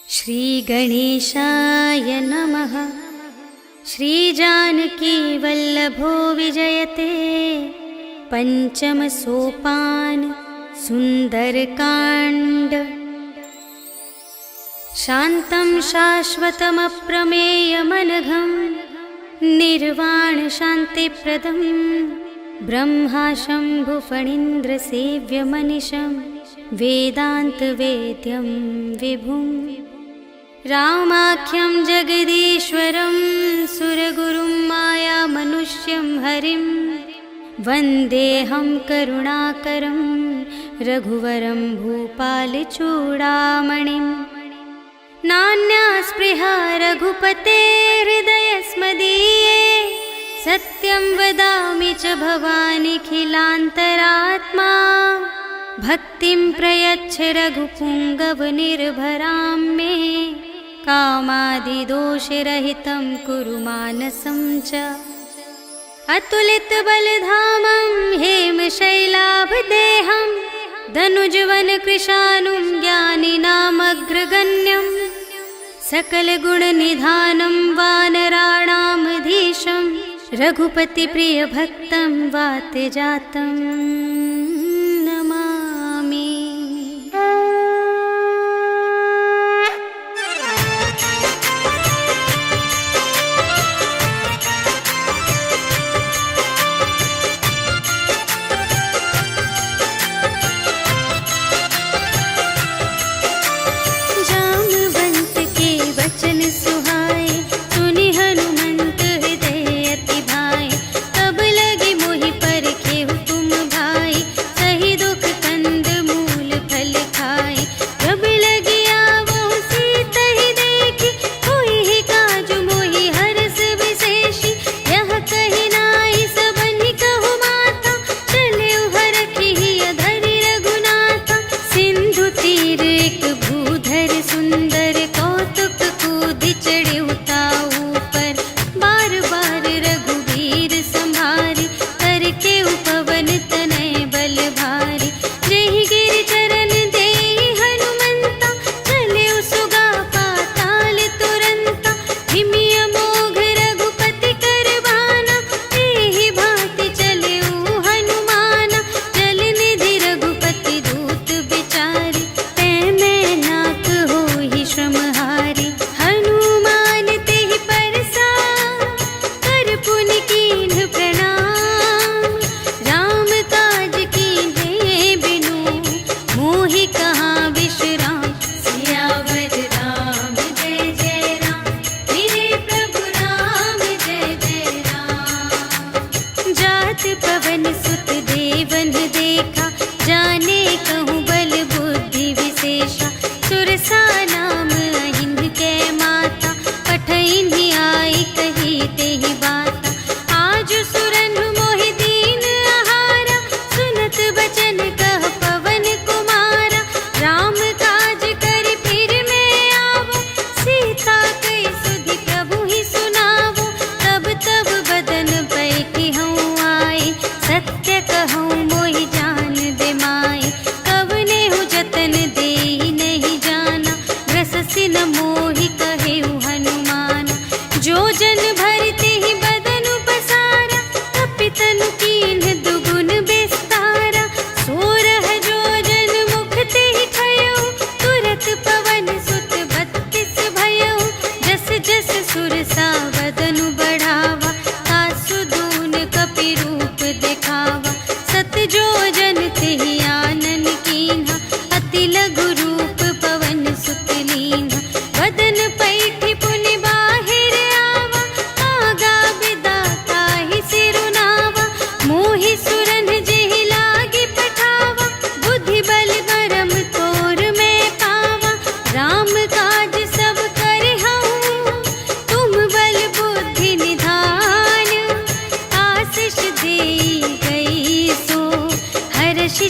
श्रीगणेशाय नमः। श्रीजानकीवल्लभो विजयते पंचम सोपान सुंदरकांड। शान्तं शाश्वतमप्रमेयमनघं निर्वाण शान्तिप्रदं ब्रह्मा शम्भुफणीन्द्रसेव्यमनिशं वेदान्तवेद्यं विभुम् रामाख्यं जगदीश्वरं सुरगुरुं मायामनुष्यं हरिं वन्देऽहं करुणाकरं रघुवरं भूपालचूडामणिं। नान्या स्पृहा रघुपते हृदयस्मदीये सत्यं वदामि च भवानिखिलान्तरात्मा। भक्तिं प्रयच्छ रघुपुङ्गवनिर्भरां मे कामादिदोषरहितं कुरु मानसं च। अतुलितबलधामं हेमशैलाभदेहं धनुजवनकृशानुं ज्ञानिनामग्रगण्यं सकलगुणनिधानं वानराणामधीशं रघुपतिप्रियभक्तं वातजातं नमामि।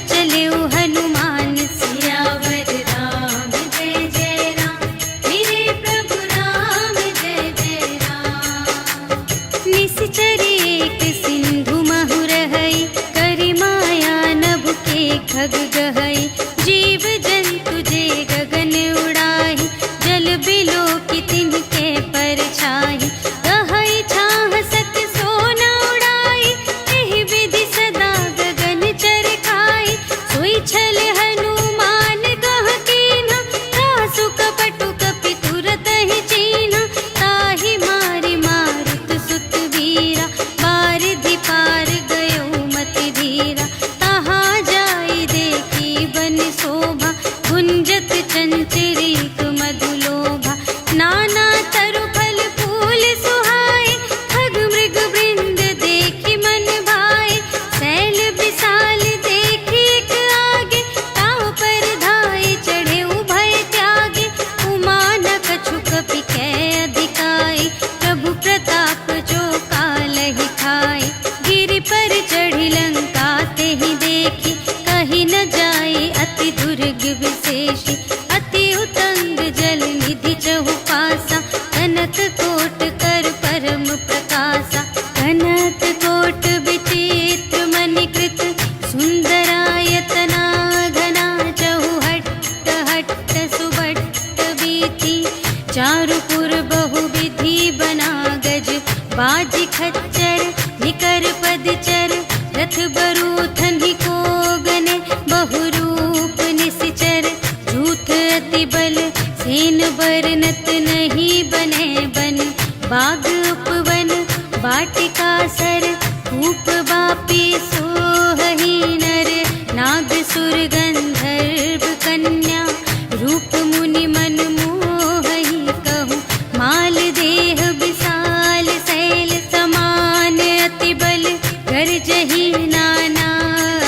चले हनुमान सियावर राम जय जय राम। चारुपुर बहुविधि बना गज, बाजी खच्चर निकर पदचर, रथ बरूथन ही को गने, बहुरूप निश्चर, झूठ अति बल सेन बरनत नहीं बने बन, बाग उपवन वाटिका सर, कूप बापी सोहही नर, नाग सुर गंधर्व कन्या, रूप मुनि मन मोहही कहूँ, माल देह विशाल शैल समान, अति बल गर्जही नाना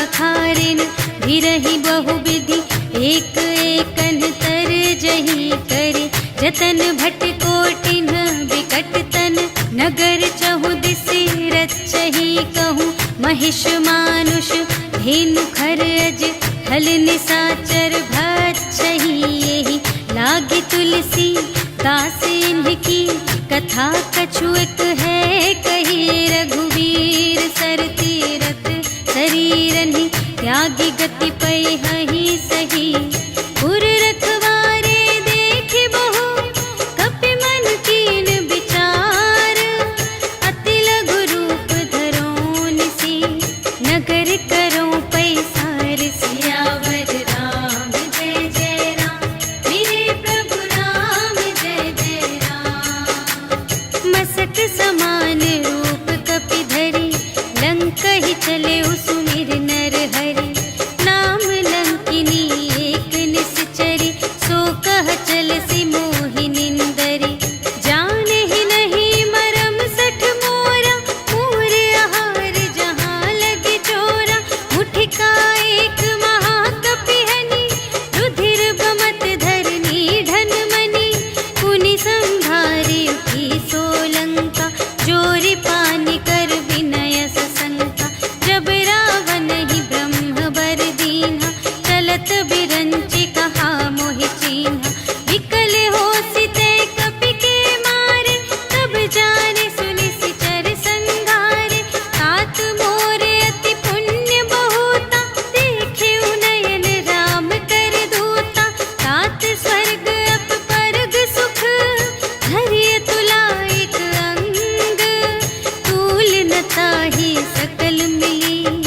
अखारिन, भिरहि बहुविधि एक एकन तर जही करे, जतन भट कोटिन विकट तन, नगर चहु दिसि रचही कहूँ, महिष मानुष धेनु खर अज, हल निसाचर भक्षही यही, लागी तुलसी दास इनकी, कथा कछु एक है कही, रघुवीर सर तीरथ शरीरन ही, त्यागी गति पै हहि सही, पुर रखवारे देखि बहु, कपि मन कीन विचार, अति लघु रूप धरो निसी, नगर करो पैसार, सियावर राम जय जय राम, मेरे प्रभु राम जय जय राम, मसक समान रूप कपि धरि, लंक ही चले सुमिर नर हरि, नाम लंकिनी एक निश्चरी, सो कह चल सी मोहि निंदरी, जाने ही नहीं मरम सठ मोरा, मूर आहार जहाँ लगे चोरा, मुठिका एक महाकपिहनि, रुधिर बमत धरनी ढन मनी, पुनि संभारी उठी सोलंका, जोरी पानी कर विनय सशंका, जब रावण ही ब्रह्म बर दीन्हा, चलत बिरंचि कहा मोहि चीन्हा, विकल होसि ते कपि के मारे, तब जाने सुनि सिचर संघारे, तात मोरे अति पुण्य बहुता, देखे उनयन राम कर दूता, तात स्वर्ग अप परग सुख, धरिय तुला एक अंग, तूल न ताहि सकल मिली,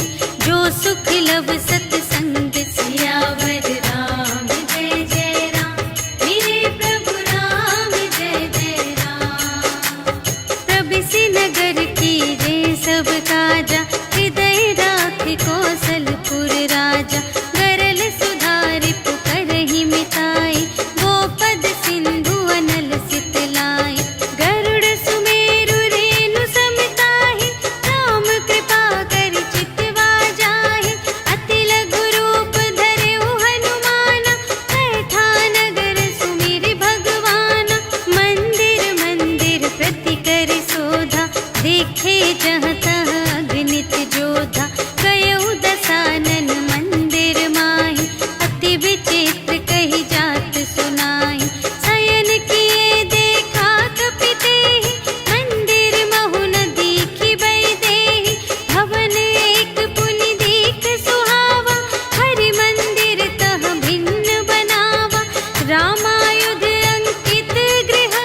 जो सुख लव सतसंग, सियावर राम जय जय राम, मेरे प्रभु राम जय जय राम, प्रबिसि नगर की रे सब काजा, हृदय राखि कौशलपुर राजा, गरल सुधारि पुकारहि मिताई, गोपद सिंधु अनल सितलाई, गरुड़ सुमेरु रेणु समताहि, राम कृपा कर चितवा जाहि, अति लघु रूप धरेउ हनुमाना, बैठा नगर सुमिरि भगवाना, मंदिर मंदिर प्रति कर शोधा, देखे जहाँ तहाँ अगणित जोधा, गयउ दसानन मंदिर माहि, अति विचित्र कही जात सुनाई, शयन किए देखा कपि तेहि, मंदिर महु न दीखि बै देहि, भवन एक पुनि दीख सुहावा, हरि मंदिर तह भिन्न बनावा, रामायुध अंकित गृह,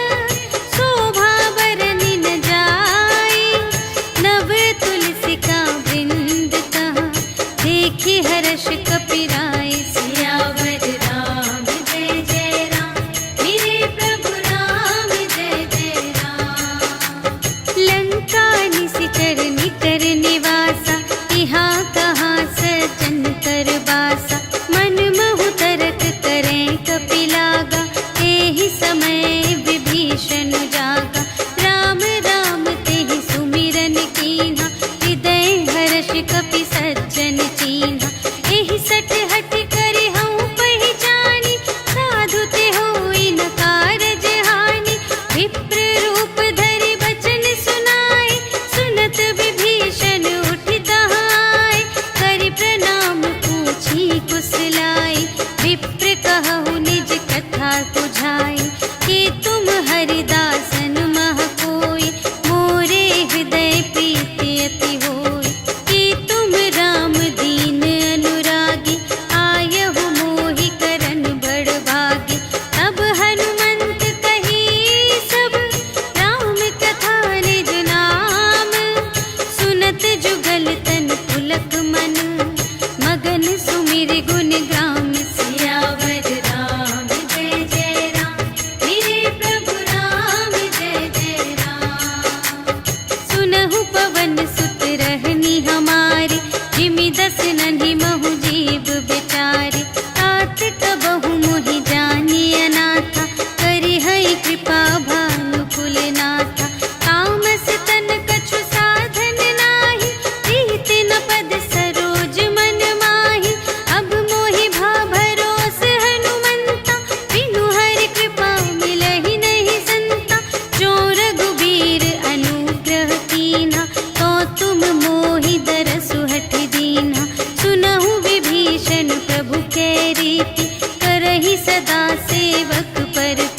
शोभा बरनि न जाई, नव तुलसिका वृंद तहाँ, देखि हर्ष कपिराई, सियावर राम जय जय राम, मेरे प्रभु राम जय जय राम, लंका निशिचर निकर निवासा, यहाँ कहाँ सजन कर बासा, मन महु तरक करें कपि लागा, एहि समय विभीषण जागा, राम राम तेहि सुमिरन कीन्हा, हृदय हर्ष कपि सज्जन चीन्हा, एहि सठ हठ करि हऊँ पहिचानी, साधु ते होई न कारज हानि, विप्र रूप धरि बचन सुनाए, सुनत विभीषण उठि तहाय, करि प्रणाम पूछी कुशलाई, विप्र कहु निज कथा बुझाई, कि तुम हरिदासन मह कोई, मोरे हृदय प्रीति अति होई, कि तुम राम दीन अनुरागी, आयहु मोहि करन बड़ भागी, तब हनुमंत कही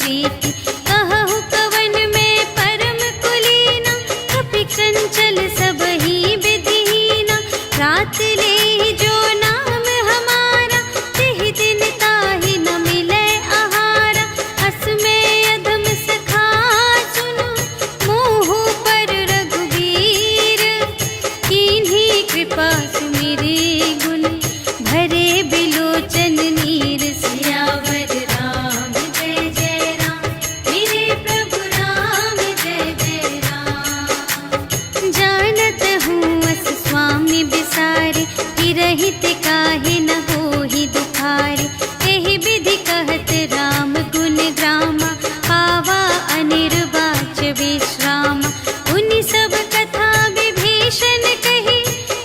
प्रीति। कहु कवन में परम कुलीना, कपि चंचल सबहि विधिहीना। रात ले जो नाम हमारा, तिहि दिन ताहि न मिलै आहारा। अस में अधम सखा सुनु, मोह पर रघुबीर। कीन्ही कृपा सुमिरि गुण, भरे बिलोचन नीर। सियावर राम जय जय राम, मेरे प्रभु राम जय जय राम। जानत हूँ अस स्वामी बिसारे, फिरहित काहे न होहि दुखारे। एहि विधि कहत राम गुण ग्रामा, पावा अनिर्वाच विश्रामा। उनि सब कथा विभीषण कही,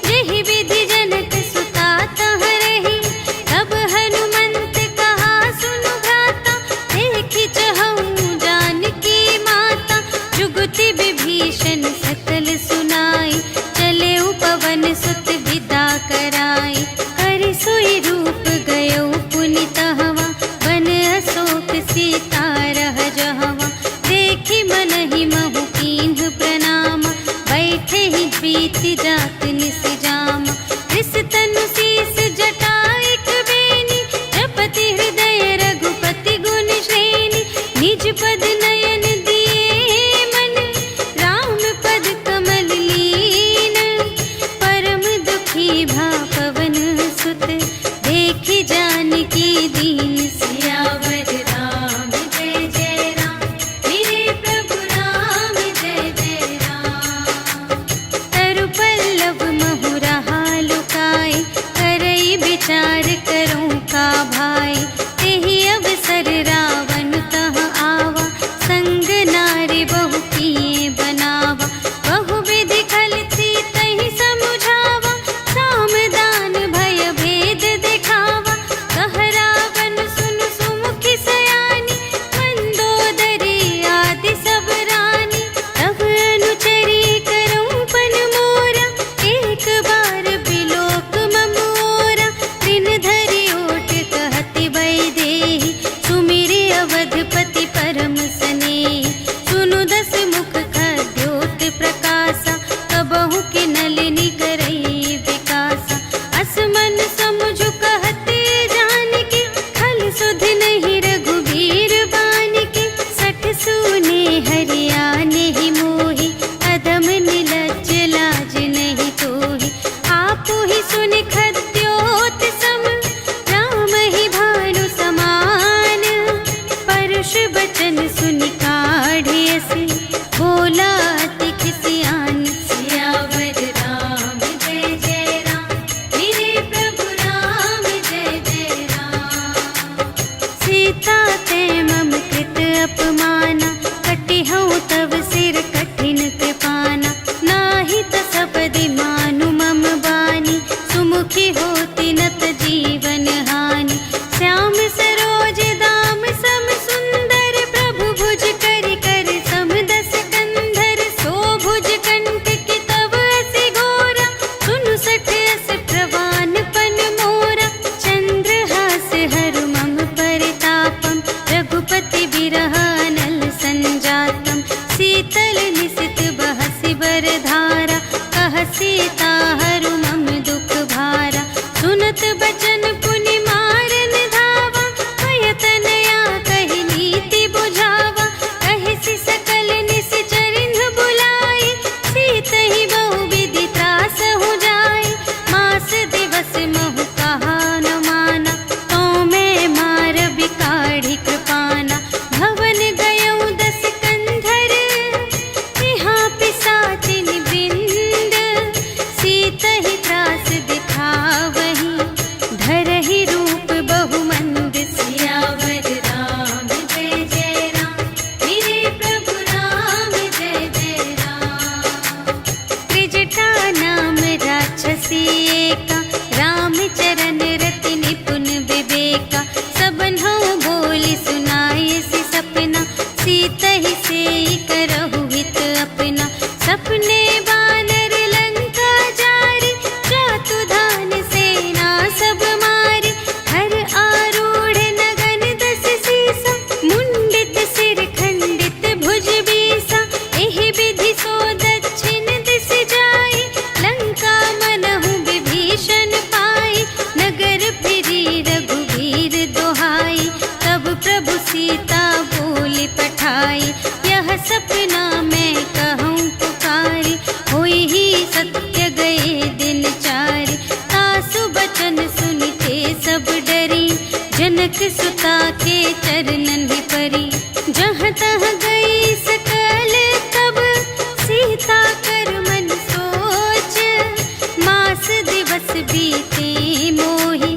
जेहि विधि जनक सुता तह रही। तब हनुमंत कहा सुनु भ्राता, देखि चहऊँ जानकी माता। जुगति विभीषण सकल सुनाई, चले पवन सुत विदा कराई। कर सोई रूप गयो पुनि तहवा, वन अशोक सीता रह जहवा। देखि मनहि महु कीन्ह प्रणामा, बैठे ही प्रीति जात निस जामा। रिस तनु शीस जटाइक बेनी, जपति हृदय रघुपति गुण श्रेणी। निज पद नयन दिए मन, राम पद कमल लीन। परम दुखी भा पवन सुत, देखि जानकी दीन। सियावर राम जय जय राम, मेरे प्रभु राम जय जय राम। तरु पल्लव महु रहा लुकाई, करई विचार करूं का भाई। तेहि अवसर रावण तह आवा, संग नारी बहु किए बनावा। बहु विधि खल सीतहि समुझावा, साम दान भय भेद दिखावा। कह रावण सुनु सुमुखि सयानी, मंदोदरी आदि सब रानी। तब अनुचरी करऊं पन मोरा, एक बार बिलोक मम ओरा। दिन धरि ओट कहति वैदेही, सुमिरि अवधपति परम स्नेही। सुनु दस मुख खद्योत प्रकाशा, कबहु के नलिनी करई विकासा। अस मन समुझु कहते जानकी, खल सुधि नहीं रघुबीर बानिके। सठ सूने हरियाने ही मोहि, अधम निलज्ज लाज नहीं तोहि। आपु ही सुनि खद्योत सम, राम ही भानु समान। परुष बचन सुनि काढ़िय से, बोला अति खिसियान। सियावर राम जय जय राम, मेरे प्रभु राम जय जय राम। सीता ते मम कृत अपमाना, कटिहउँ तव सिर कठिन कृपाना। नाही त सपदि मानु मम बानी, सुमुखी होती नत जीवन हानि। श्याम सरोज दाम सम सुंदर, प्रभु भुज करि कर सम दस कंधर। सो भुज कंठ की तव असि घोरा, सुनु सठ अस प्रवान पन मोरा। चंद्रहास हरु मम परितापम, रघुपति बिरह अनल संजातम। शीतल निसित बहसि बरधारा, कह सीता हरु मम दुख भारा। सुनत बचन पुनि मारन धावा, भय तनया कहि नीति बुझावा। कहिसि सकल निश्चरिन्ह बुलाई, सीतहि बहु विधि त्रासहु जाई। मास दिवस महु कहा न माना, तो मैं मार बिकाढ़ी कृपाना। भवन गयऊँ दस कंधर, यहाँ पिसाचिन वृंद। सीतहि त्रास दिखावही, धरहि रूप बहुमंद। सियावर राम जय जय राम, मेरे प्रभु राम जय जय राम। त्रिजटा नाम राक्षसी एका, राम चरण रति निपुण विवेका। सबन्हु बोली सुनाई सि सपना, सीतहि सेई करहु हित अपना। सपने बानर लंका जारी, जातु धान सेना सब मारी। हर आरूढ़ नगन दस सीसा, मुंडित से जहाँ तहाँ गई सकल तब सीता कर मन सोच, मास दिवस बीते मोहि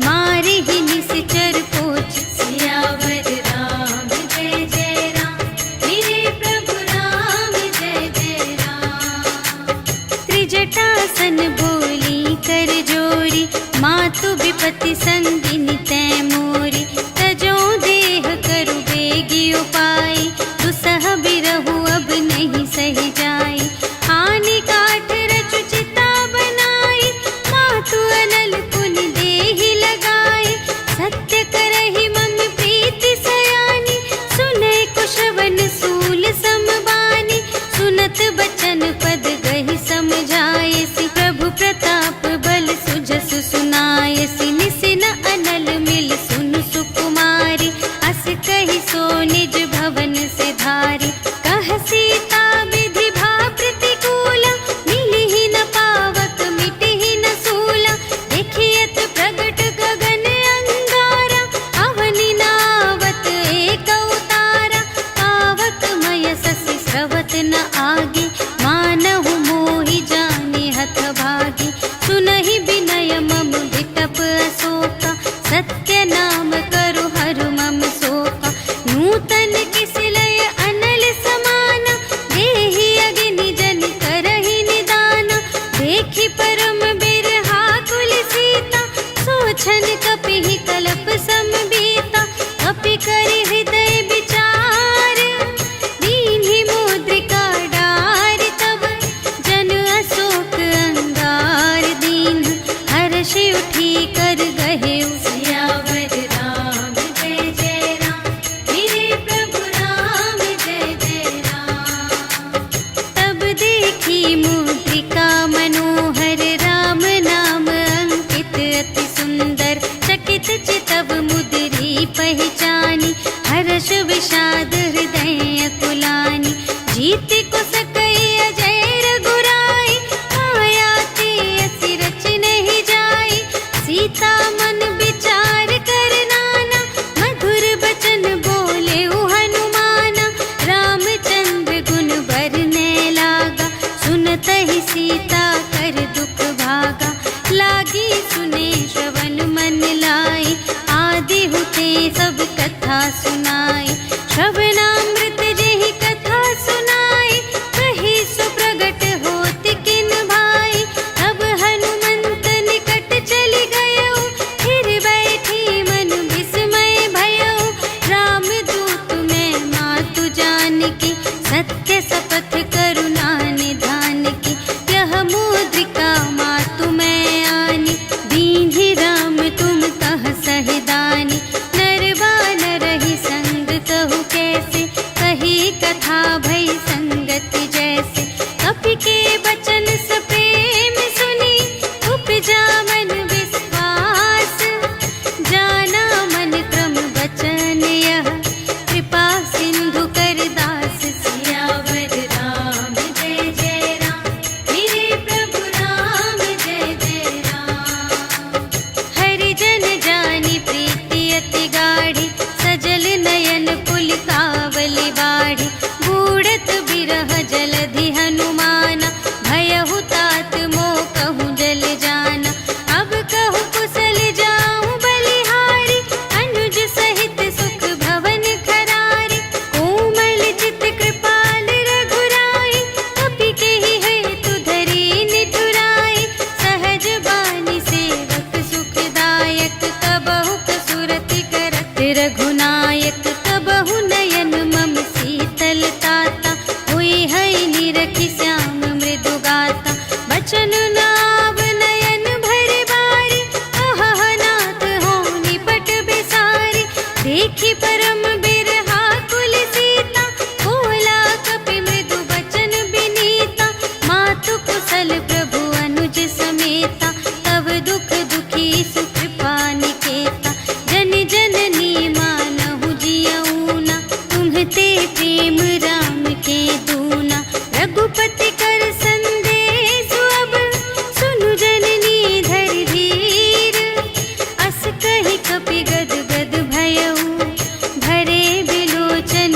मारे ही निश्चर पोच। सियावर राम जय जय राम, मेरे प्रभु राम जय जय राम। त्रिजटासन बोली कर जोरी, मातु विपति संगिनी तै मोरी। तजो देह करु बेगी उपाय, दुसह बिरहु अब नहीं सही जाई। आने काठ रचु चिता बनाई, मातु अनल पुन देहि लगाई। सत्य करहि मम प्रीति सयानी, सुनै कुशवन सूल समबानी। सुनत बचन पद गहि समझायसि, प्रभु प्रताप बल सुजस सुनायसि। निसिन अनल मिल सुन सुकुमारी, अस कहि सो निज भवन से धारी। कह सीता विधि भा प्रतिकूला, मिलिहि न पावक मिटिहि न सूला। देखियत प्रगट गगन अंगारा, अवनि नावत एक अवतारा। पावक मय ससि स्रवत न आगे, मानहु मोहि जाने हथ भागी। सुनहि विनय मम विटप अशोका, सत्य नाम करु हरु मम शोका। नूतन किस लय अनल समाना, देहि अगिनि जन करहि निदाना। देखि परम बिरहा कुल सीता, सोचन कपिहि कलप समबीता। कपि करि हृदय विचार, दीन्हि मुद्रिका डार। तब जन अशोक अंगार दीन, हर्षि उठी कर गहेउ। सियावर राम जय जय राम, मेरे प्रभु राम जय जय राम। तब देखी मुद्रिका मनोहर, राम नाम अंकित अति सुंदर। चकित चितव मुद्री पहचानी, हर्ष विषाद हृदय कुलानी। जीत को सकई अजय रघुराई, माया ते असि रच नहीं जाई। सीता मन विचार कर नाना, मधुर बचन बोले हनुमाना। रामचंद्र गुण बरने लागा, सुनतहि सीता कर दुख भागा। लागी सुने श्रवण मन लाई, आदि हुते सब कथा सुनाई। श्रवणामृत जेहि कथा सुनाई, कही सो प्रगट होत किन भाई। तब हनुमंत निकट चली गयो, फिर बैठी मन विस्मय भयो। राम दूत मैं मातु जानकी, सत्य शपथ करुणा निधान की। यह मुद्रिका मातु मैं आनी, दीन्हि राम तुम कह सहिदानी। नर बानर ही संग कहु कैसे, कही कथा भई संगति जैसे। कपि के बचन सप्रेम सुनी, उपजा मन विश्वास। जाना मन क्रम बचन यह, कृपा सिंधु कर दास। सियावर राम जय जय राम, मेरे प्रभु राम जय जय राम। हरिजन जानी प्रीति अति गाढ़ी, सजल नयन पुलिकावली बाढ़ी। बूढ़त बिरह जलधि हनुमाना, भयहु तात मोह कहूँ जल जाना। अब कहु कुशल जाऊँ बलिहारी, अनुज सहित सुख भवन खरारी। कोमल चित कृपाल रघुराई, कपि केहि हेतु धरी निठुराई। सहज बानी सेवक सुखदायक, कबहु कसुरति करत रघुनायक। कबहु नयन मम शीतल ताता, हुई है निरखि श्याम मृदु गाता। बचन नाव नयन भर बारी, अहह नाथ हो निपट बिसारी। देखी परम बिरहा कुल सीता, बोला कपि मृदु बचन बिनीता। मातु कुशल प्रभु अनुज समेता, तब दुख दुखी सुकृपा निकेता। जन जननी मानहु जियऊना, तुम्हते प्रेम राम के दूना। रघुपति कर संदेश अब, सुनु जननी धर धीर। अस कहि कपि गद गद भयऊ, भरे बिलोचन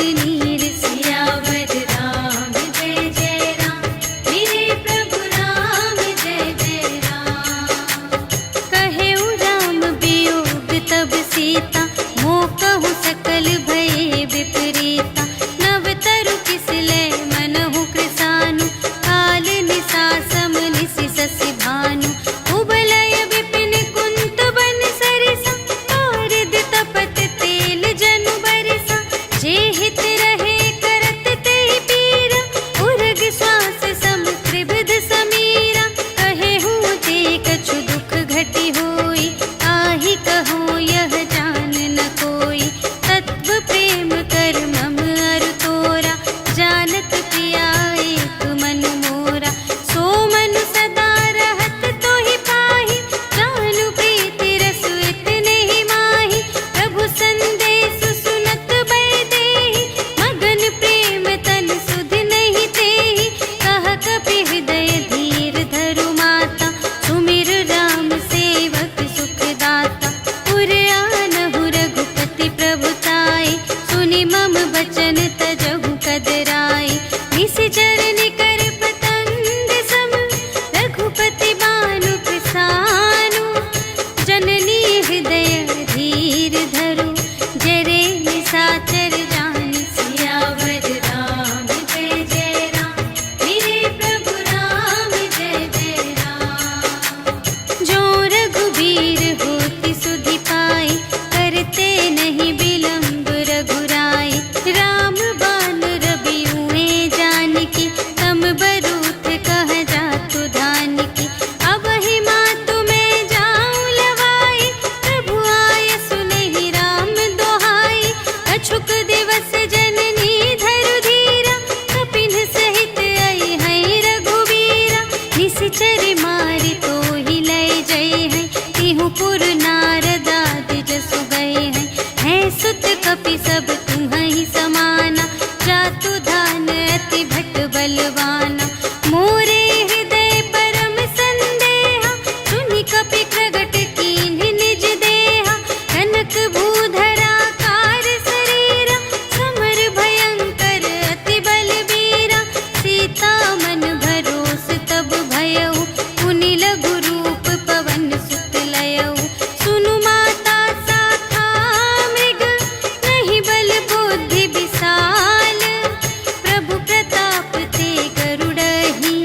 हित रहे करत ते पीरा, उर्ग श्वास सम त्रिविध समीरा। कहे हूँ ते कछु दुख घटी होई, आहि कहूँ यह जान न कोई। तत्व प्रेम कर मम अरु तोरा, जानत पिया एक मन मोरा। सो मन सदा रहत तोहि पाहि, जानु प्रीति रसु इतने ही माहि। प्रभु संदेश सुनत बै देहि, मगन प्रेम तन सुध नहीं तेहि। कह कपि हृदय धीर धरु माता, सुमिर राम सेवक सुख दाता। उर आनहु रघुपति प्रभुताई, सुनि मम बचन तजहु कदराई। निशिचर निकर पतंग सम, रघुपति बानु प्रसानु। जननी हृदय धीर धरु, जरे निशाचर जानि। सियावर राम जय जय राम, मेरे प्रभु राम जय जय राम। जो रघुबीर होति सुधि पाई, करते नहीं विलंब रघुराई। राम बान रबियुए जानकी, तम बरूथ कह जातु धानकी। अब ही मातु मैं जाऊं लवाई, प्रभु आय सुनहि राम दोहाई। अछुक दिवस जननी धरु धीरा, कपिन सहित आई हैं रघुबीरा। निशिचर मारि तोहि लय जय हैं, तिहु पुर नारद आदि जसु गए हैं। हैं सुत कपि सब तुम्हि समाना, जातु धान अति भट बलवाना। मोरे हृदय परम संदेहा, सुनि कपि प्रगट कीन्ह निज देहा। कनक भूधरा कार शरीरा, समर भयंकर अति बलबीरा। सीता मन भरोस तब भयउ, पुनि लघु रूप पवन सुत लयउ। सुनु माता शाखा मृग, नहीं बल बुद्धि विशाल। प्रभु प्रताप ते गरुड़हि,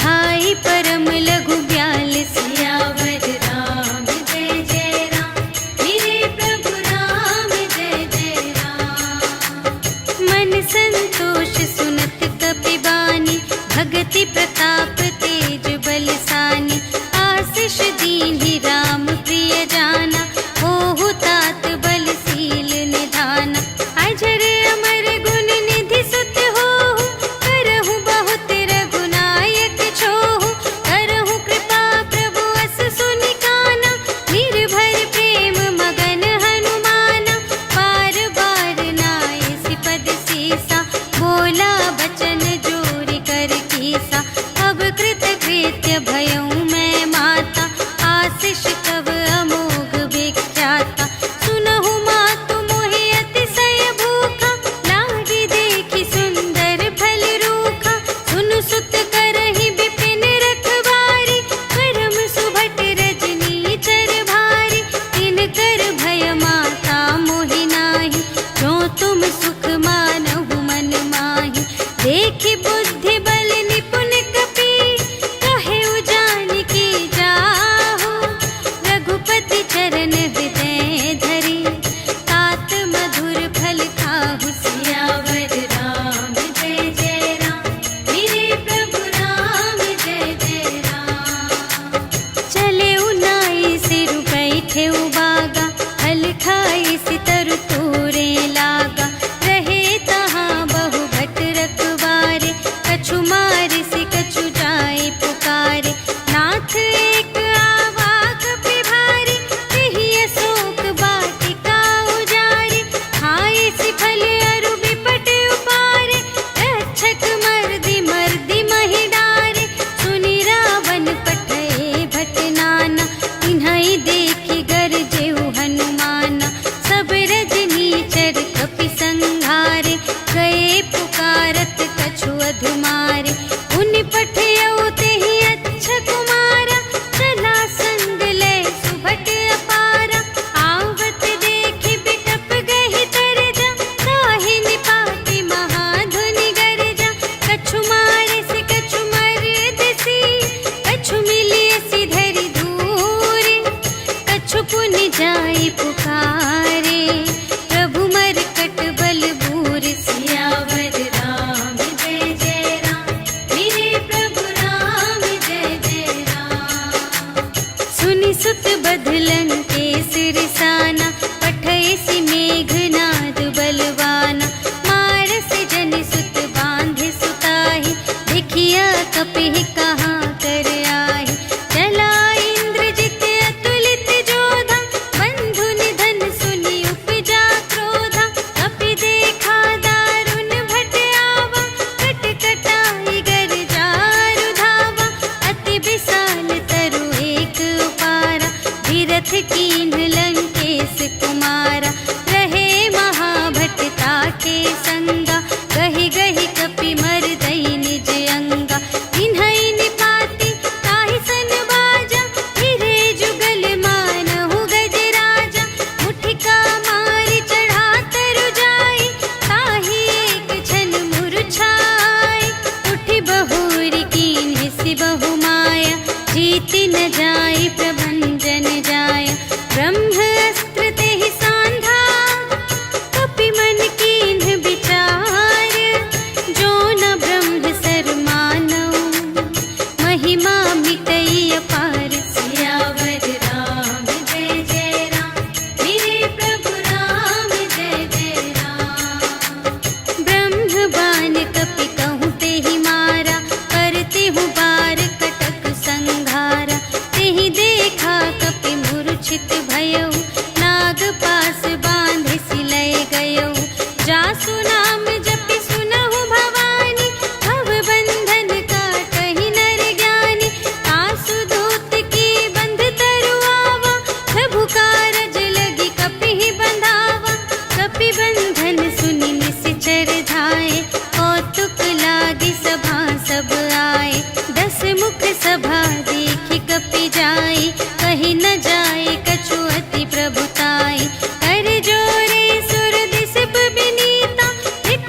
खाई परम लघु ब्याल। सियावर राम जय जय राम, मेरे प्रभु राम जय जय राम। मन संतोष सुनत कपि बानी, भगति प्रताप तेज बलसानी। आशीष दीन्हि राम प्रिय जाना, होहु तात बलशील निधाना। अजर अमर गुण निधि सुत होहु, करहु बहुत रघुनायक छोहु। करहु कृपा प्रभु अस सुनि काना, निर्भय प्रेम मगन हनुमाना। बार बार नाय सिपद सीसा, बोला बचन जोरि कर कीसा। अब कृत कृत्य भयउ मैं माता, आशीष तब अमोघ विख्याता। सुनहु मातु मोहि अतिशय भूखा, लागी देखि सुंदर फल रूखा। सुनु सुत करहि विपिन रखवारी, परम सुभट रजनी चर भारी। तिनकर भय माता मोहि नाही, जो तुम सुख मानहु मन माही। देखि बुद्धि बल निपुण कपि, कहेउ जानकी जाहु। रघुपति चरण हृदय धरि, तात मधुर फल खाहु। सियावर राम जय जय राम, मेरे प्रभु राम जय जय राम। चले नाई सिरु बैठे बागा, हल खाई सितर तोरे लागा। रहे तहाँ बहु भट रखवारे,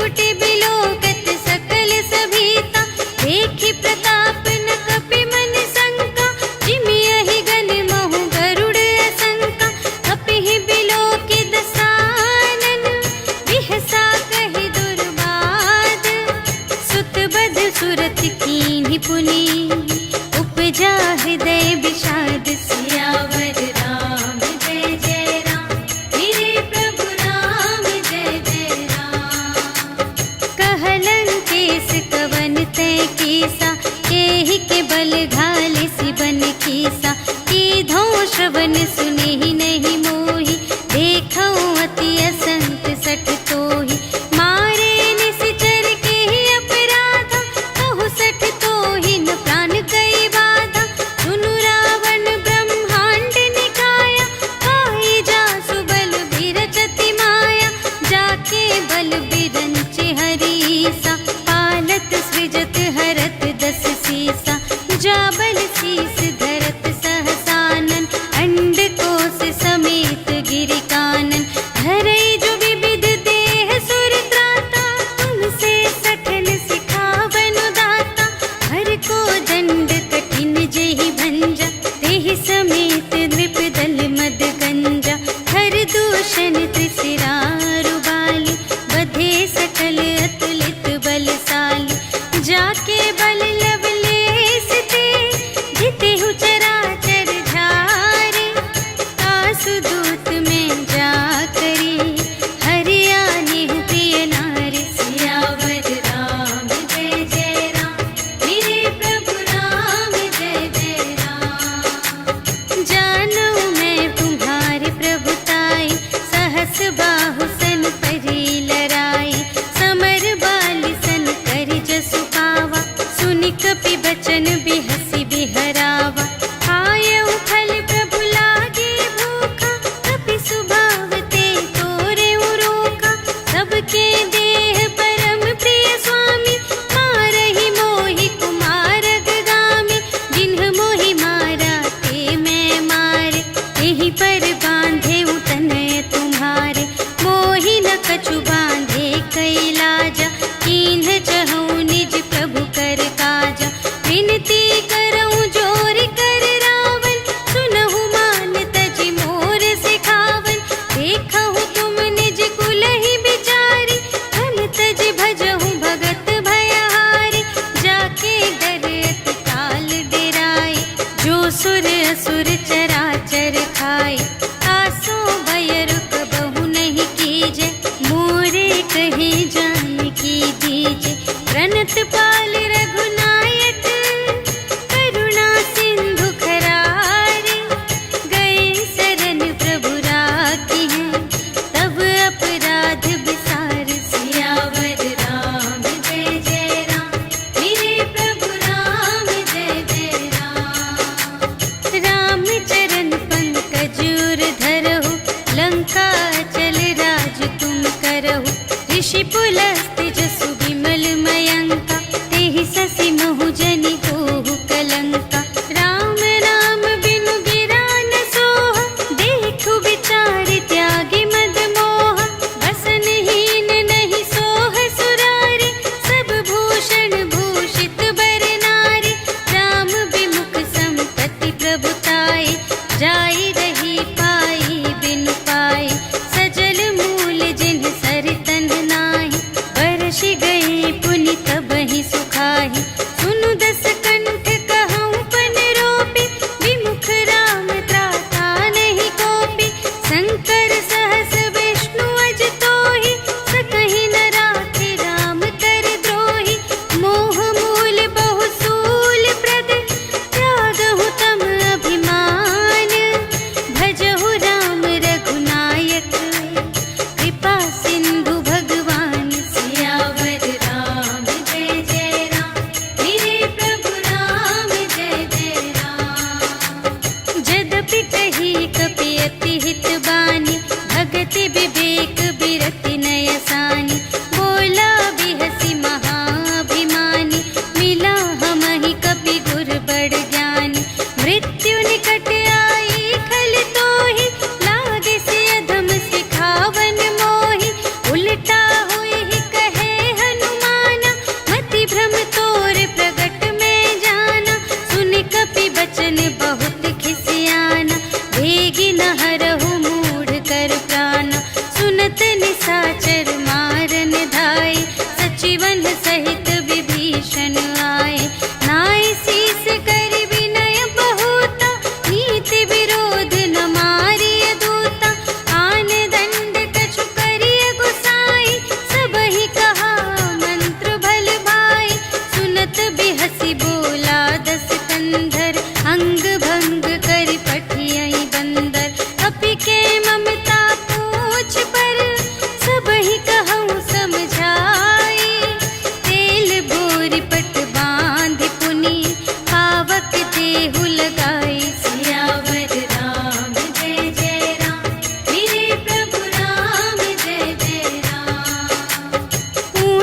त्रिपुटी बिलोकत सकल सभीता, देखि प्रताप न कपि मन शंका, जिमि यहि गण महु गरुड़ असंका, कपिहि बिलोकि दसानन, बिहसा कहि दुर्बाद, सुत बध सुरत कीन्हि पुनि, उपजा हृदय विषाद, सियावर राम जय जय राम, मेरे प्रभु राम जय जय राम। कहलंकेश कवन तै कीसा, केहि के बल घाले सिबन कीसा, कीधो श्रवण सुनेहि नहीं मोहि, देखऊँ अति असंत सठ तोहि, मारे निश्चर केहि अपराधा, कहु सठ तोहि न प्राण कई बाधा, सुनु रावण ब्रह्मांड निकाया, पाई जासु बल बिरचति माया, जाके बल बिरंचि हरीसा, पालत सृजत हरत दस सीसा, जाबल शीस धरत सहसानन, अंड कोश समेत गिरि कानन, धरई जो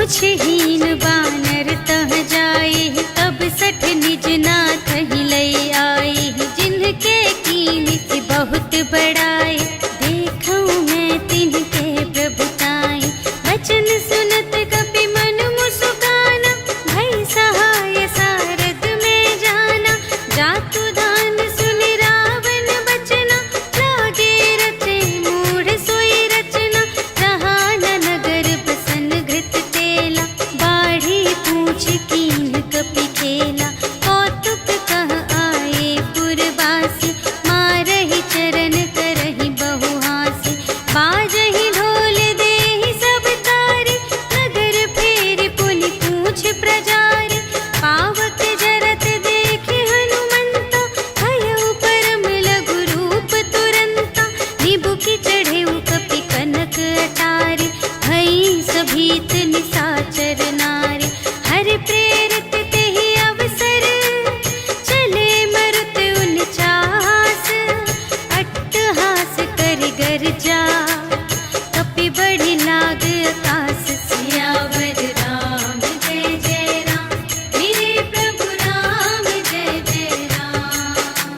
पूछहीन बानर तह जाए, तब सठ निज नाथ ही लई आए। जिनके कीमत बहुत बड़ाए, देखऊं मैं तिनके प्रभुताई। वचन सुनत कपि मन मुस्काना, भई सहाय सारद में जाना। जातु दान सुनि रावण बचना, लागे रचे मूढ़ सोई रचना। रहा न नगर बसन घृत तेला, बाढ़ी पूछ कीन कपि खेला। कौतुक कह आए पुरवासी, मारहि चरण करहि बहु हासी। बाजहि ढोल देहि सब तारी, नगर फेरि पुनि पूछ प्रजारी। पावक जरत देखे हनुमंता, भयउ परम लघु रूप तुरंता। निबुकि चढ़ेउ कपि कनक अटारी, भई सभीत निसाचर नारी। हरि प्रेरित तेहि अवसर, चले मरुत उनचास। अट्टहास करि गर्जा, कपि बढ़ि लाग आकाश। सियावर राम जय जय राम, मेरे प्रभु राम जय जय राम।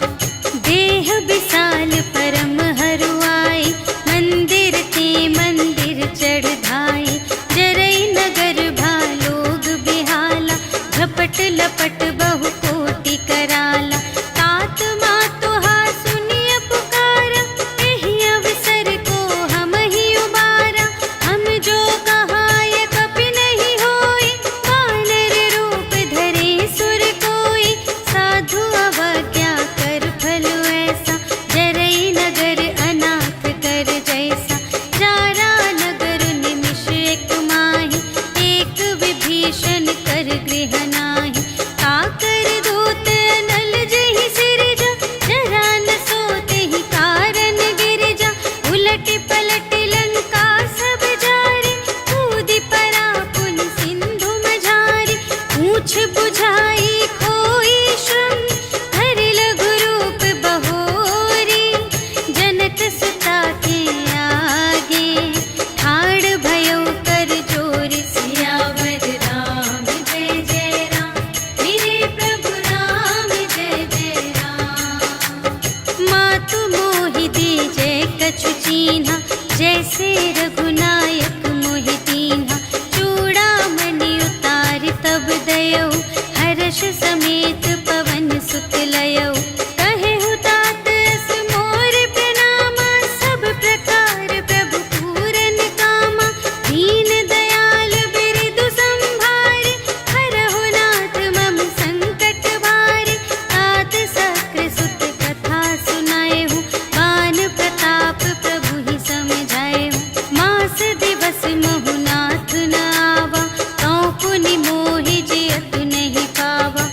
देह विशाल परम हरुआई, मंदिर ते मंदिर चढ़ धाई। जरई नगर भालोग बिहाला, झपट लपट बहु कोटि कराला। तात मातु हा सुनिय पुकारा, एहि अवसर को हम ही उबारा। हम जो कहाय कपि नहीं होई, वानर रूप धरे सुर कोई। साधु अवज्ञा कर फल ऐसा, जरई नगर अनाथ कर जैसा। जारा नगर निमिष एक माहि, एक विभीषण कर गृह नाही। काकर दूत अनल जहि सिरजा, जरा न सोतेहि कारण गिरजा। उलटि पलटि लंका सब जारे, कूदि परा पुनि सिंधु मझारे। पूछ बुझाई खोई श्रम, धरि लघु रूप बहोरी। जनक सुता के आगे, ठाड़ भयउ कर जोर। सियावर राम जय जय राम, मेरे प्रभु राम जय जय राम। मातु मोहि दीजै कछु चीन्हा, जैसे रघुनायक मोहि दीन्हा। चूड़ामणि उतारि तब दयौ, हर्ष समेत पवन सुत लयौ। कहेहु तात अस मोर प्रणामा, सब प्रकार प्रभु पूरन कामा। दीन दयाल बिरदु संभारे, हरहु नाथ मम संकट भारे। तात सक्र सुत कथा सुनाएहु, बान प्रताप प्रभु ही समझाएहु। मास दिवस महु नाथ न आवा, तौ पुनि मोहि जियतु नहीं पावा।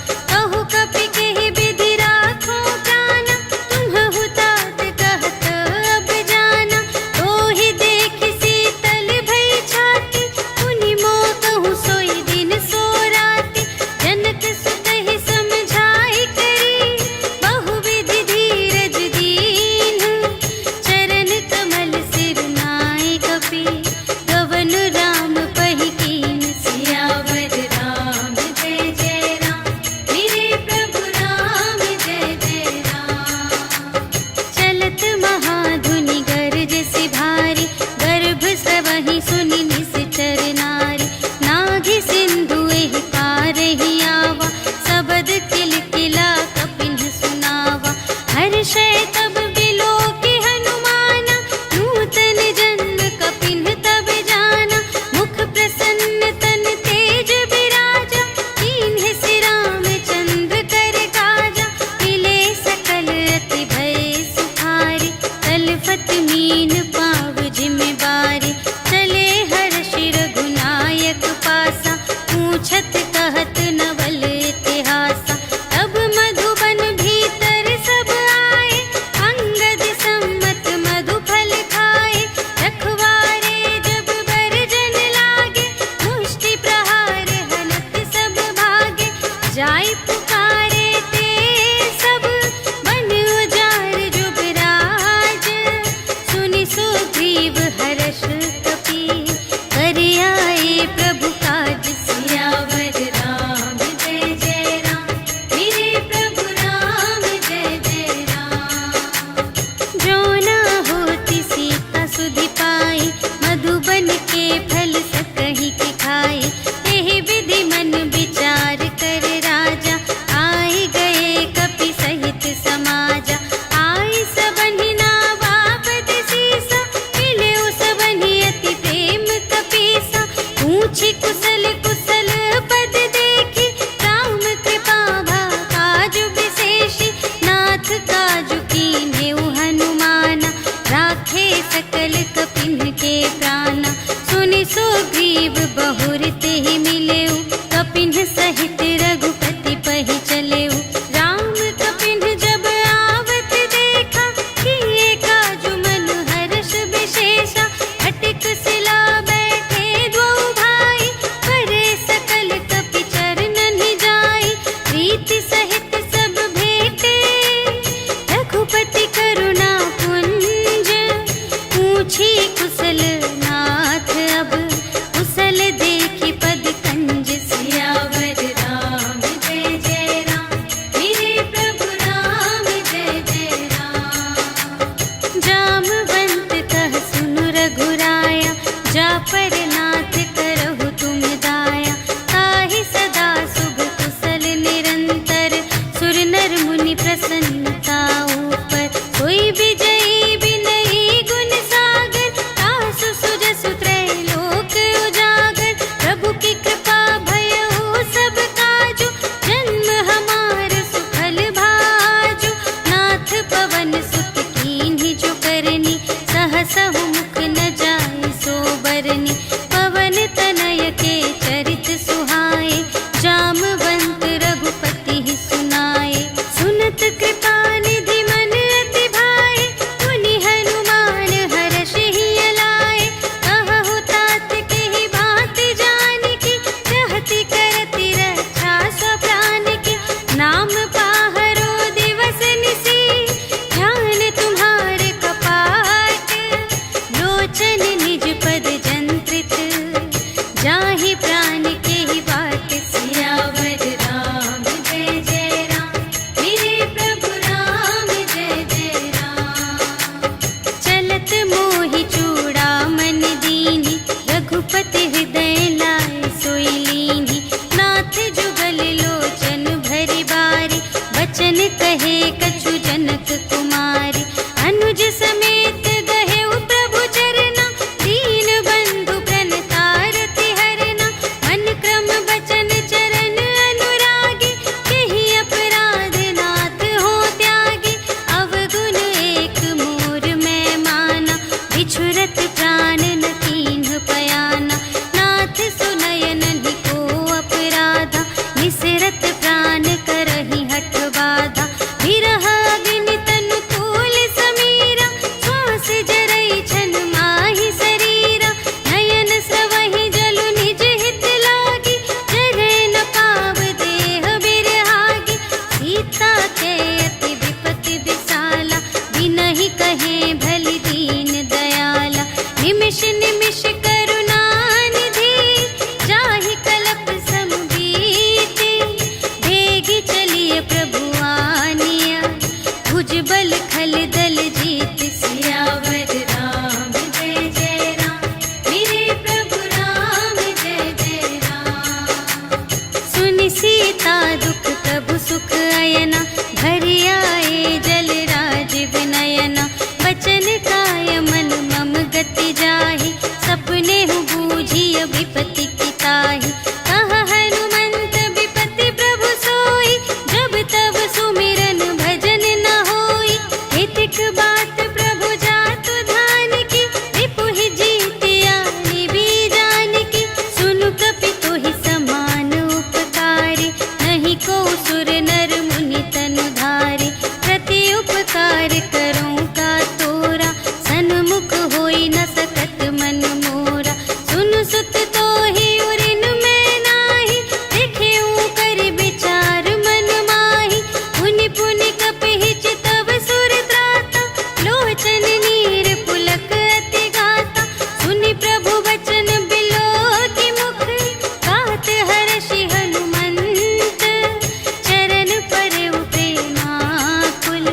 सुनि सीता दुख प्रभु सुख अयना, भरि आए जल राजीव नयना। बचन काय मन मम गति जाहि, सपने हूँ बूझिय विपत्ति की ताहि। कहा हनुमंत विपत्ति प्रभु सोई, जब तब सुमिरन भजन न होई। हितिक बात प्रभु जातु धान की, रिपुहि जीतिया निबी जान की। सुनु कपि तोहि समान उपकारी, नहीं को सुर नर मुनि तनु धारे। प्रति उपकार करूं का तोरा, सन्मुख होई न सकत मन मोरा। सुनु सुत तोहि उरिन मैं नाही, देखेऊं कर विचार मन माही। पुनि पुनि कपिहि चितव सुर त्राता, लोचन नीर पुलक अति गाता। सुनि प्रभु बचन बिलोकि मुख, गात हर्षि हनुमंत। चरण परउ प्रेमाकुल,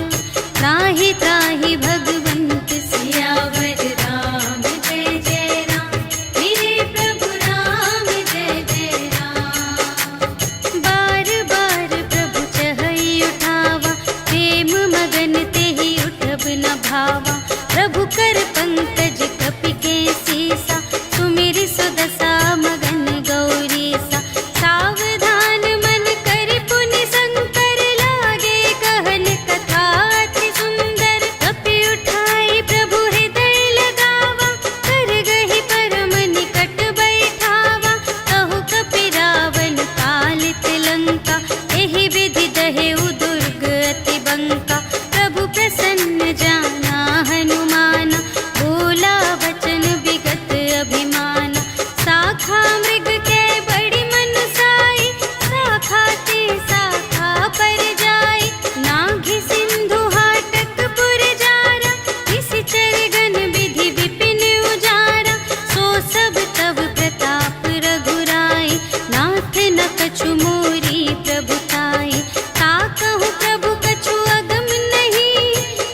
त्राहि त्राहि भगवंत। सियावर राम जय जय राम, मेरे प्रभु राम जय जय राम। बार बार प्रभु चहई उठावा, प्रेम मगन तेहि उठब न भावा। प्रभु कर पंकज कपि के सीसा, सुमिरि सुदशा मगन गौरीसा। सावधान मन कर पुनि शंकर, लागे कहन कथा अति सुंदर। कपि उठाई प्रभु हृदय लगावा, कर गहि परम निकट बैठावा। कहु कपि रावण कालित लंका, एहि विधि दहेउ दुर्ग अति बंका। प्रभु प्रसन्न जाना हनुमाना, बोला वचन विगत अभिमाना। शाखा मृग के बड़ी मनसाई, शाखा ते शाखा पर जाई। नाघि सिंधु हाटक पुर जारा, निशिचर गण विधि विपिन उजारा। सो सब तब प्रताप रघुराई, नाथ न कछु मोरी प्रभुताई। ताकहु प्रभु कछु अगम नहीं,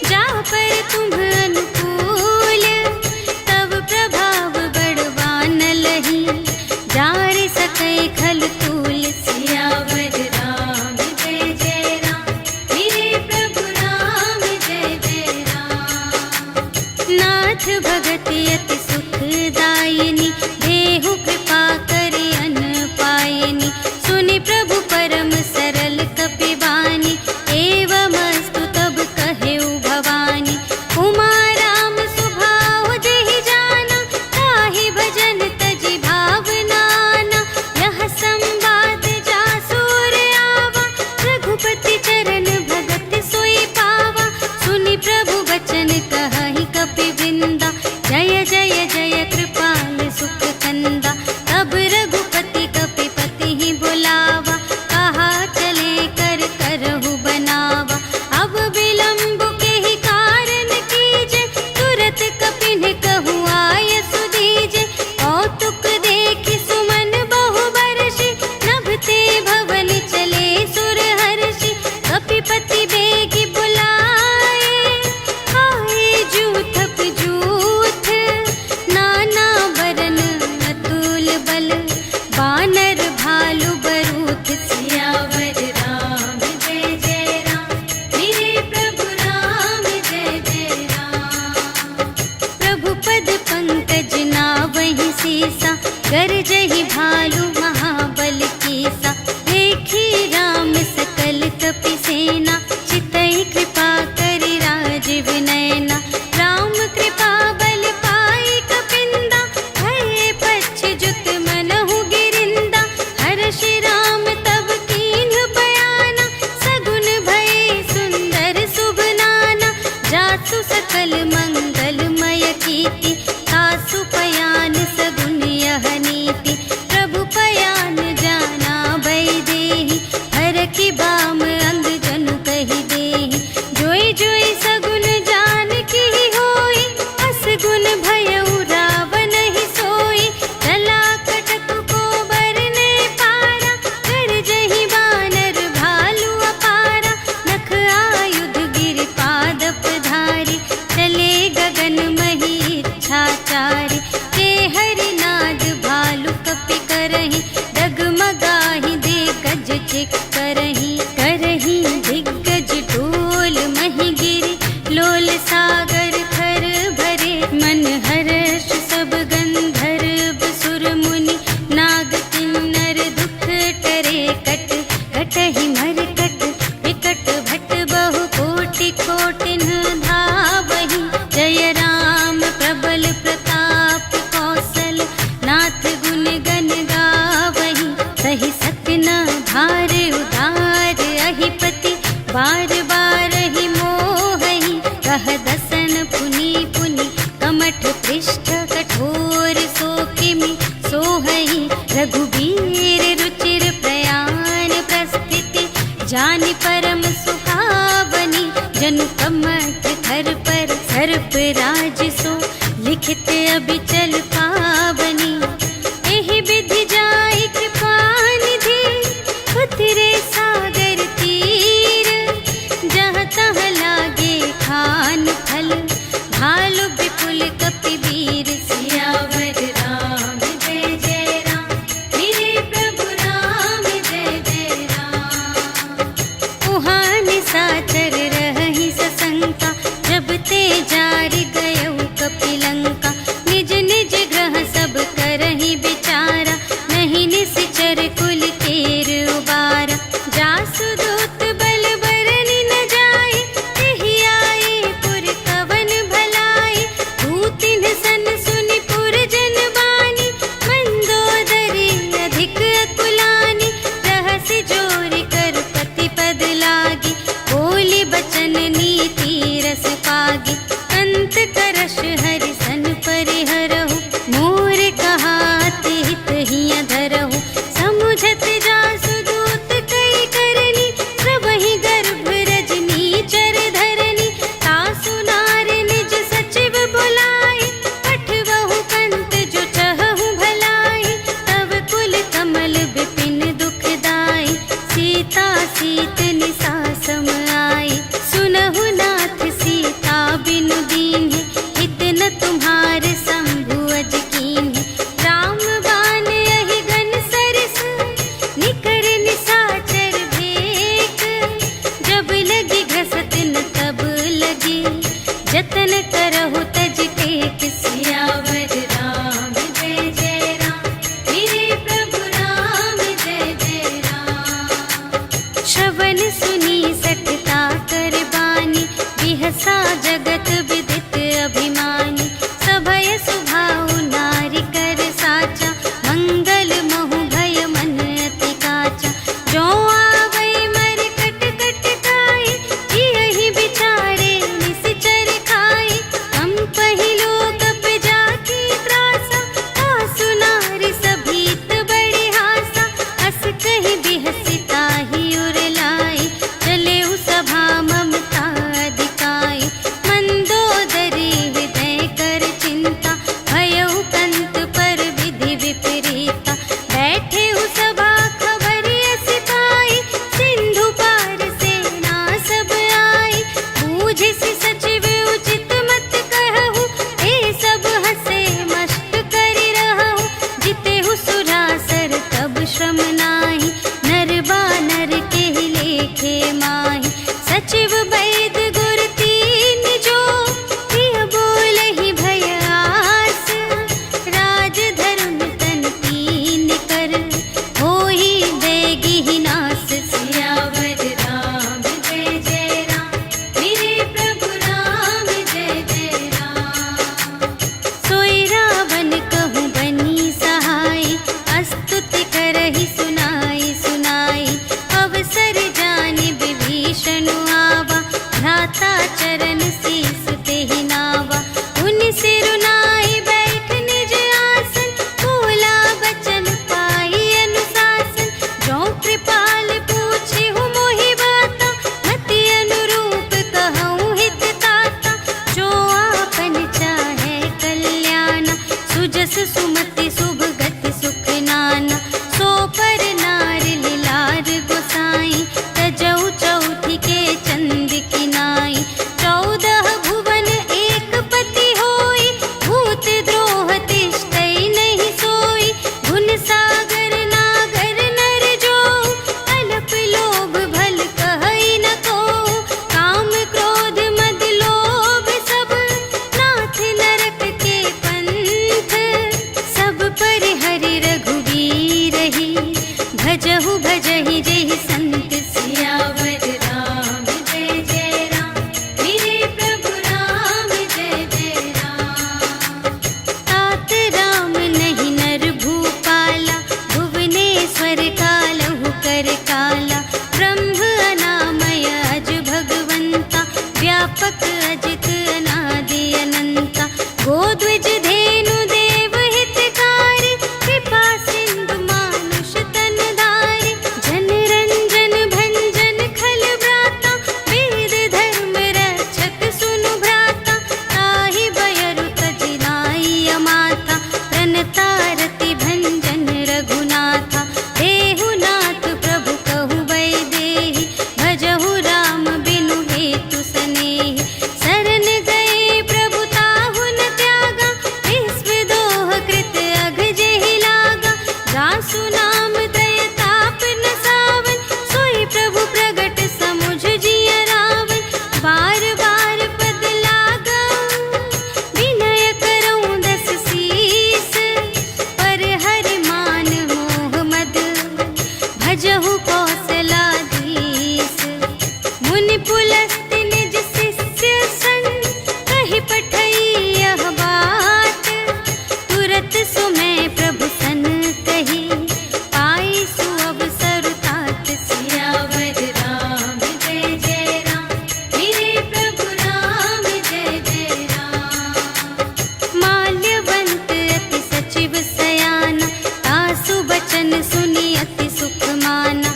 जा पर तुम अनुकूल। तब प्रभाव बड़वान लही, जारि सकै खल तूल। सियावर राम जय जय राम, मेरे प्रभु राम जय जय राम। नाथ भगति अति सुखदायिनी, देहु कृपा करि अन पायिनी। सुनि प्रभु परम सरल कपि बानी, एवमस्तु तब कहेउ भवानी। उमा राम सुभाव जेहि जाना, ताहि भजन तजि भावनाना। यह संवाद जासुर आवा, रघुपति चरण भगत सोई पावा। सुनि प्रभु बचन कहहि कपि विंदा, जय जय जय कृपाल सुख कंदा। तब रघुपति कपिपति ही बुलावा, कहा चले कर करहु बनावा। अब विलंब के ही कारण कीजे, तुरत कपिन कहु आय सुदीजे। कौतुक देखि सुमन बहु बरषि, नभते भवन चले सुर हर्षि। कपिपति बेगी बुलाए, आए जूथप जूथ। नाना बरन अतुल बल, बानर भालु बरूथ। सियावर राम जय जय राम, मेरे प्रभु राम जय जय राम। प्रभु पद पंकज नावहि सीसा, गरजहि भालु महाबल कीसा। देखी राम सकल कपि सेना, चितई कृपा करि राजीव नयना। राम कृपा बल पाई कपिंदा, भये पच्छिजुत मनहु गिरिंदा। हर्षि राम तब कीन्ह बयाना, सगुन भये सुंदर शुभ नाना। जासु सकल मंगलमय कीर्ति, तासु पयान सगुन यह नीति। प्रभु पयान जाना भय देहि, हरखि बाम अंग जनु कहि देहि। जोई जोई सगुन जान की होई, असगुन भयउ रावण ही सोई। चला कटक को बरने पारा, गरजहि बानर भालु अपारा। नख आयुध गिर पादप धारी, चले गगन मही इच्छाचारी। ते हरि नाद भालु कपि करहि, डगमगाहि दे गज कार्तिक करही दिग्गज डोल मही गिरे लोल सागर थर भरे मन हर्ष सब गंधर्व सुर मुनि नाग किन्नर दुख टरे कट कटहि मर कट विकट भट बहु कोटि कोटिन धावहि जय राम प्रबल प्रताप कौशल नाथ गुण गण गावहि सही सत्य न भार उदार अहिपति बार बार ही मोहहि कह दसन पुनि पुनि कमठ पृष्ठ कठोर सो किमि सोहहि रघुबीर रुचिर प्रयाण प्रस्थिति जानि परम सुहावनी जनु कमठ थर पर सर्प राज सो लिखित अबिचल पावनी एहि विधि जाय कृपानिधि उतरे सागर तीर जहाँ तहाँ लागे खान फल भालु विपुल कपिवीर सियावर राम जय जय राम मेरे प्रभु राम जय जय राम उहाँ निशाचर रहहि सशंका जब ते जारि गयौ कपिलंका निज निज ग्रह सब करहि विचारा नहीं निश्चर कुल केर उबारा जासु दूत बल बरनि न जाय तेहि आए पुर कवन भलाई दूतिन सन सुनि पुर जन बानी मंदोदरी अधिक अकुलानी रहसि जोरि कर पति पद लागी बोली बचन नीति रस पागी अंत करश हरि सन परिहरहु मोर कहात हित हिय धरहु समुझत जासु दूत कई करनी प्रभहि गर्भ रजनी चर धरनी तासु नार निज सचिव बुलाए पठवहु कंत जो चहहु भलाई तब कुल कमल विपिन दुखदाई सीता सीत निसा सम आई सुनहु नाथ सीता बिनु दीन्हि हित न तुम्हारे शंभु अज कीन्हि राम बाण यहि घन सरस निकर निशाचर भेक जब लगी घसत न तब लगी जतन करहु तज टेक सियावर राम जय जय राम मेरे प्रभु राम जय जय राम श्रवण सुनी सठता कर बानी बिहसा जगत विदित अभिमानी सभय सुभाउ नारी कर साचा मंगल महु भय मन अति काचा जो आवै मर कट कट खाए यही बिचारे निश्चर खाए हम पहिलो कप जाकी त्रासा आसु नारी सभीत बड़े हासा हस कहि बिहसिता ही उर लाई चले सभा ममता अधिकाई मंदोदरी हृदय कर चिंता भयउ कंत पर विधि विपरीता बैठे सभा खबर अस पाई सिंधु पार सेना सब आई बूझे सि सचिव उचित मत कहु ए सब हसे मस्त करि रहु जितेहु सुरासर तब श्रम नाही नर बानर केहि लेखे माहि सचिव वैद गुर तीन जो प्रिय बोलहि भय आस राज धर्म तन तीन कर होहि देगी नास सियावर राम जय जय राम मेरे प्रभु राम जय जय राम सोई रावण कहूँ बनी सहाय स्तुति करहि सुनाई भजहु भजहि जेहि संत सियावर राम जय जय राम मेरे प्रभु राम जय जय राम। तात राम नहीं नर भूपाला भुवनेश्वर कालहु कर काला ब्रह्म अनामय अज भगवंता व्यापक अजित अनादि अनंता गोद्विज धेनु देव हितकारी कृपा सिंधु मानुष तन धारी जन रंजन भंजन खल व्राता वेद धर्म रक्षक सुनु भ्राता ताहि बयरु तजिनाई अमाता प्रणतारति भंजन रघुनाथा देहु नाथ प्रभु कहु वैदेही भजहु राम बिनु हेतु सनेही शरण गए प्रभु ताहु न त्यागा विश्व दोह कृत अघ जेहि लागा जासु नाम दय ताप न सावन सोई प्रभु प्रगट समुझ जिय रावण बार बार पद लागा विनय करऊँ दस शीस पर हरि मान मोह मद भजहु कौशलाधीश मुनि पुलस्त्य निज शिष्य संग कहि पठई यह बात तुरत सुमय प्रभु सन कही पाई सुअवसर तात सियावर राम जय जय राम मेरे प्रभु राम जय जय राम। माल्यवंत अति सचिव सयाना तासु बचन सुनि अति सुख माना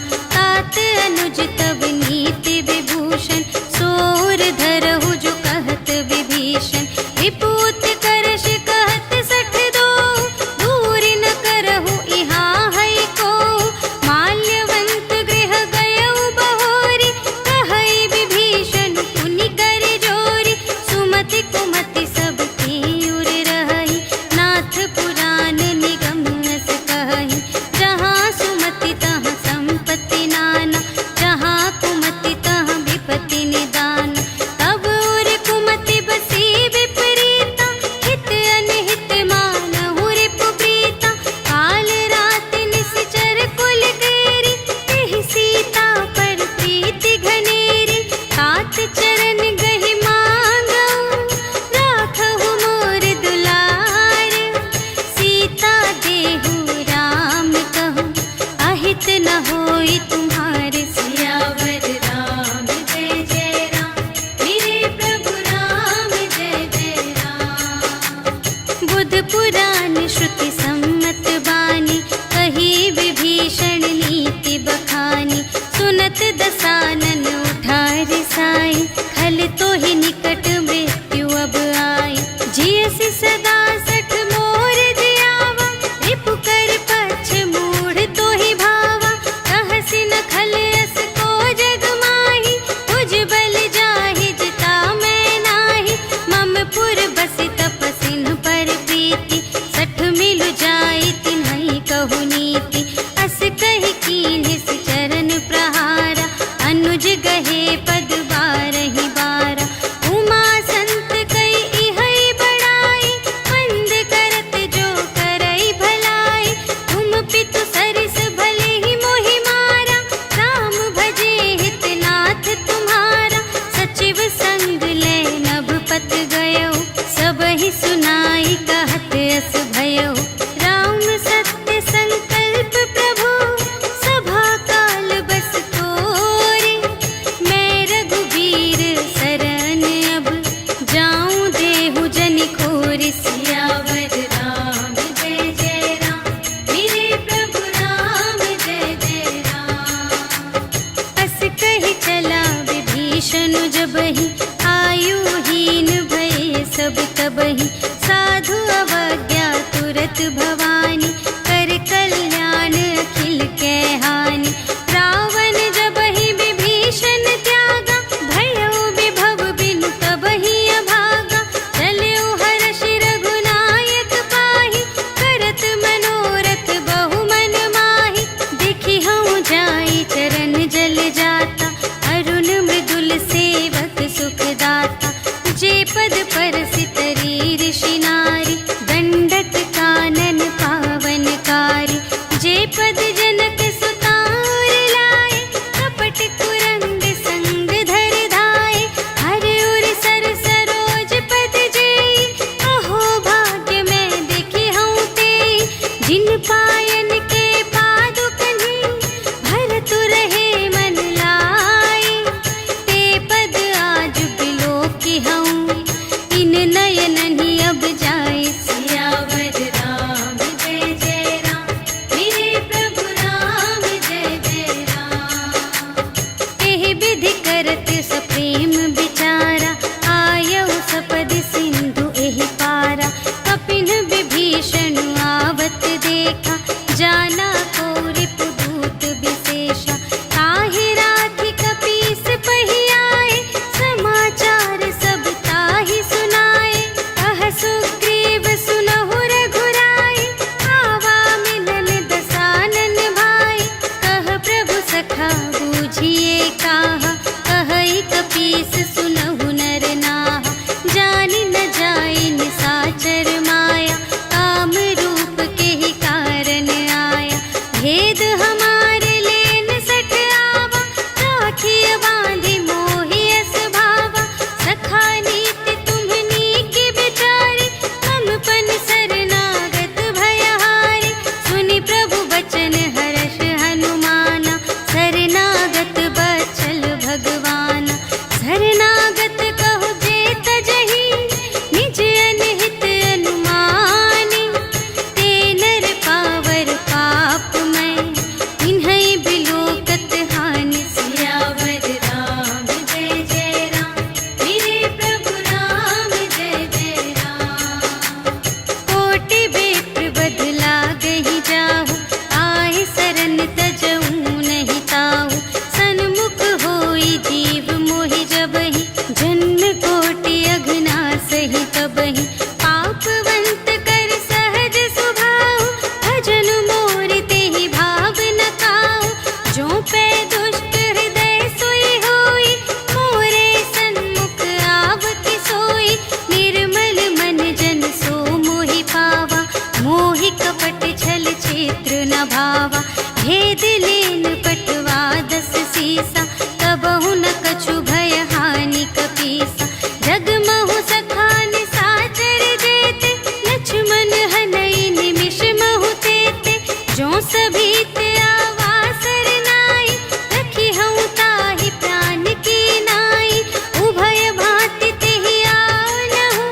भेद लेन पटवा 10 सीसा, कबहु न कछु भय हानि कपीसा। जगमहु सखान साचर जेते, लक्ष्मण हनई निमिष महु तेते। जो सभी ते आवासर नाई, रखी हूँ ताहि प्राण की नाई। उभय भांति तेहि आनहु,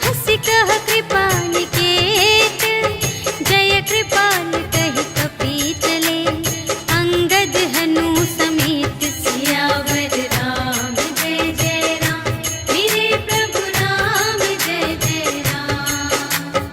हंसि कह कृपा निकेत। जय कृपाल कहि कपि चले, अंगद हनु समेत। सियावर राम जय जय राम, मेरे प्रभु राम जय जय राम।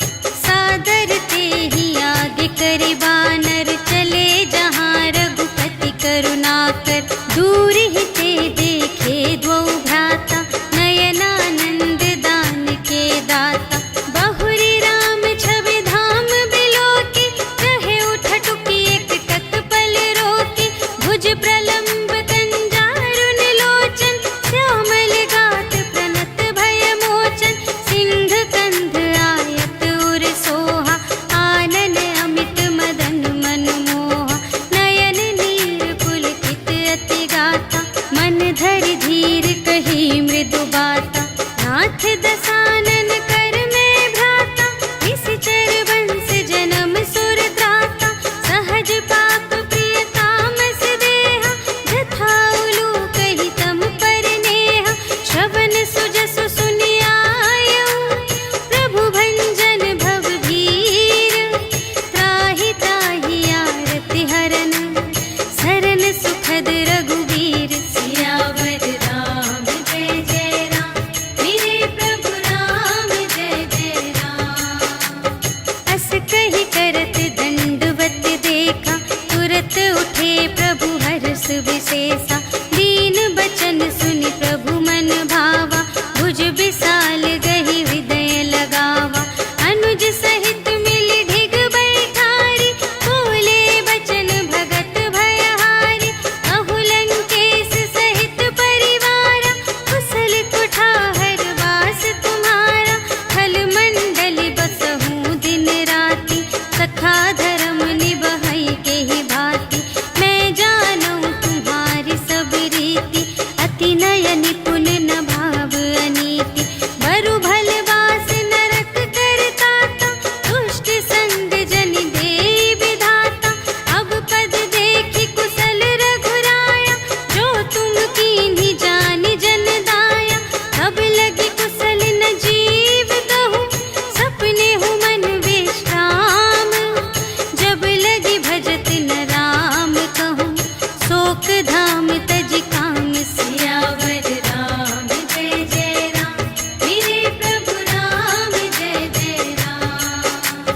सादर तेहि आगे करि बानर, चले जहाँ रघुपति करुणाकर। दूर ही ते देखे द्वौ भ्राता, नयनानंद दान के दाता। बहुरी राम छवि धाम बिलोकी, कहे उठ टुकी एक टक पल रोकी। भुज प्रलंब कंजारुन लोचन, श्यामल गात प्रणत भय मोचन। सिंध कंध आयत उर सोहा, आनन अमित मदन मनमोहा। नयन नीर पुलकित अति गाथा, मन धरि धीर कही मृदु बाता। नाथ दसानन कर में भ्राता, निश्चर वंश जन्म सुर त्राता। सहज पाप प्रिय तामस देहा, जथा उलूक हितम पर नेहा। श्रवण सुजसु सुनियायऊ, प्रभु भंजन भव भीर। त्राहि त्राहि आरति हरन, सरन सुखद रघुवीर। सियावर राम जय जय राम, मेरे प्रभु राम जय जय राम। अस कहि करत दंडवत देखा, तुरत उठे प्रभु हर्ष विशेषा। दीन बचन सुनि प्रभु मन भावा, भुज विशाल गहि हृदय लगावा। अनुज सहित मिलि ढिग बैठारी, बोले बचन भगत भयहारी। कहु लंकेश सहित परिवारा, कुशल कुठार वास तुम्हारा। खल मंडल बसहु दिन राति, सखा धर्म निबहै केहि भांति। मैं जानऊँ तुम्हारी सब रीति, अति नय निपुण न भाव अनीति। बरु भल वास नरक करताता, दुष्ट संग जन देई विधाता। अब पद देखि कुशल रघुराया, जो तुम कीन्ही जानि जन दाया। तब लगी कुशल न जीव कहूँ, सपने हूँ मन विश्राम। जब लगी भजत न राम कहूँ, शोक धाम तज काम। सियावर राम जय जय राम, मेरे प्रभु राम जय जय राम।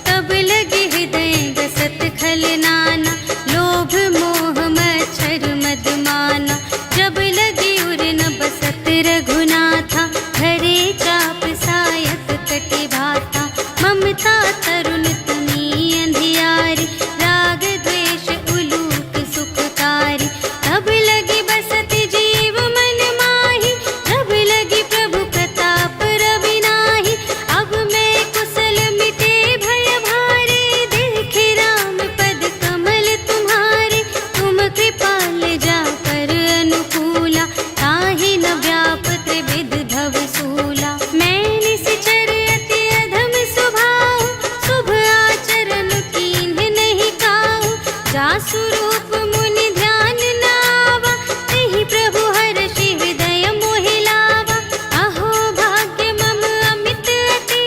तब लगे हृदय गसत खल नाना, लोभ मोह मच्छर मद माना। जब लगी उर न बसत रघुनाथा, धरे चाप सायक कटि भाता। ममता तरुण तनी अंधियारी, राग द्वेष उलूक सुखकारी। तब लगी बसत जीव मन माही, जब लगी प्रभु प्रताप रवि नाही। अब मैं कुशल मिटे भय भारे, देखे राम पद कमल तुम्हारे। तुम कृपाल जा कर अनुकूला, ताहि न व्याप त्रिविध भव सूला। मैं निश्चर अति अधम स्वभाव, शुभ आचरण कीन्ह नहीं काहू। जासु रूप मुनि ध्यान न आवा, तेहि प्रभु हर्षि हृदय मोहि लावा। अहो भाग्य मम अमित अति,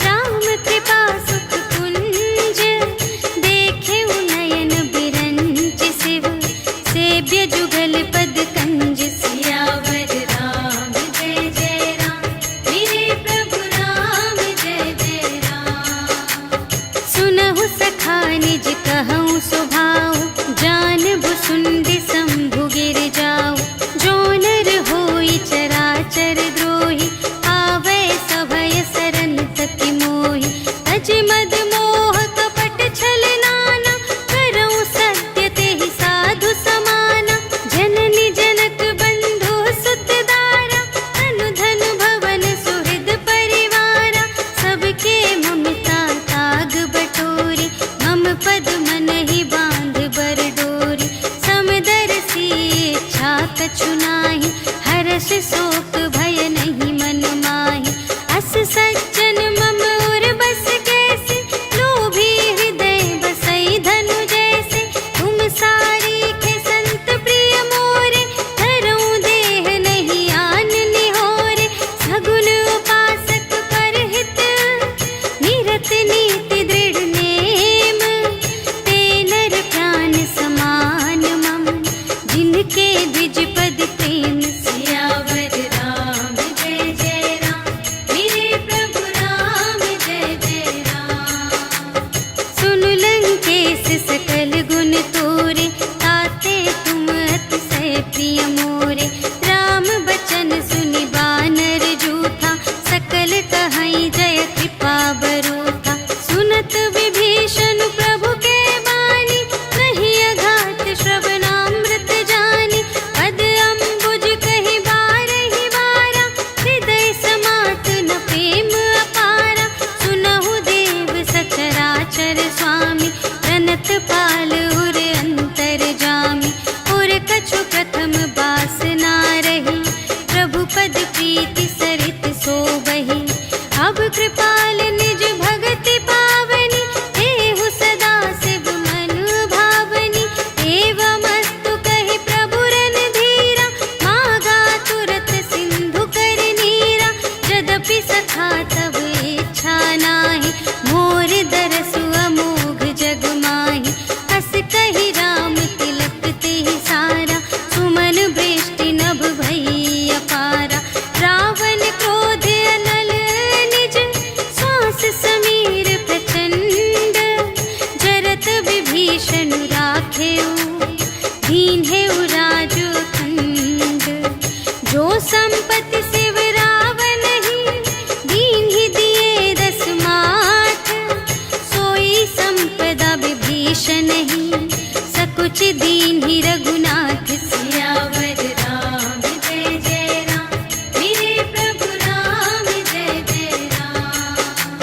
राम कृपा सुख कुंज। देखे नयन बिरंच शिव, सेव्य जुगल पद कंज। सियावर राम जय जय राम, मेरे प्रभु राम जय जय राम। सुनहु सखा निज कहऊँ स्वभाव, जान बांधेऊ दीन्हेऊ राजू खंड। जो संपत्ति शिव रावण ही दीन्हि दिए 10 माठ। सोई संपदा विभीषण ही सकुच दीन्हि रघुनाथ। सियावर राम जय जय राम, मेरे प्रभु राम जय जय राम।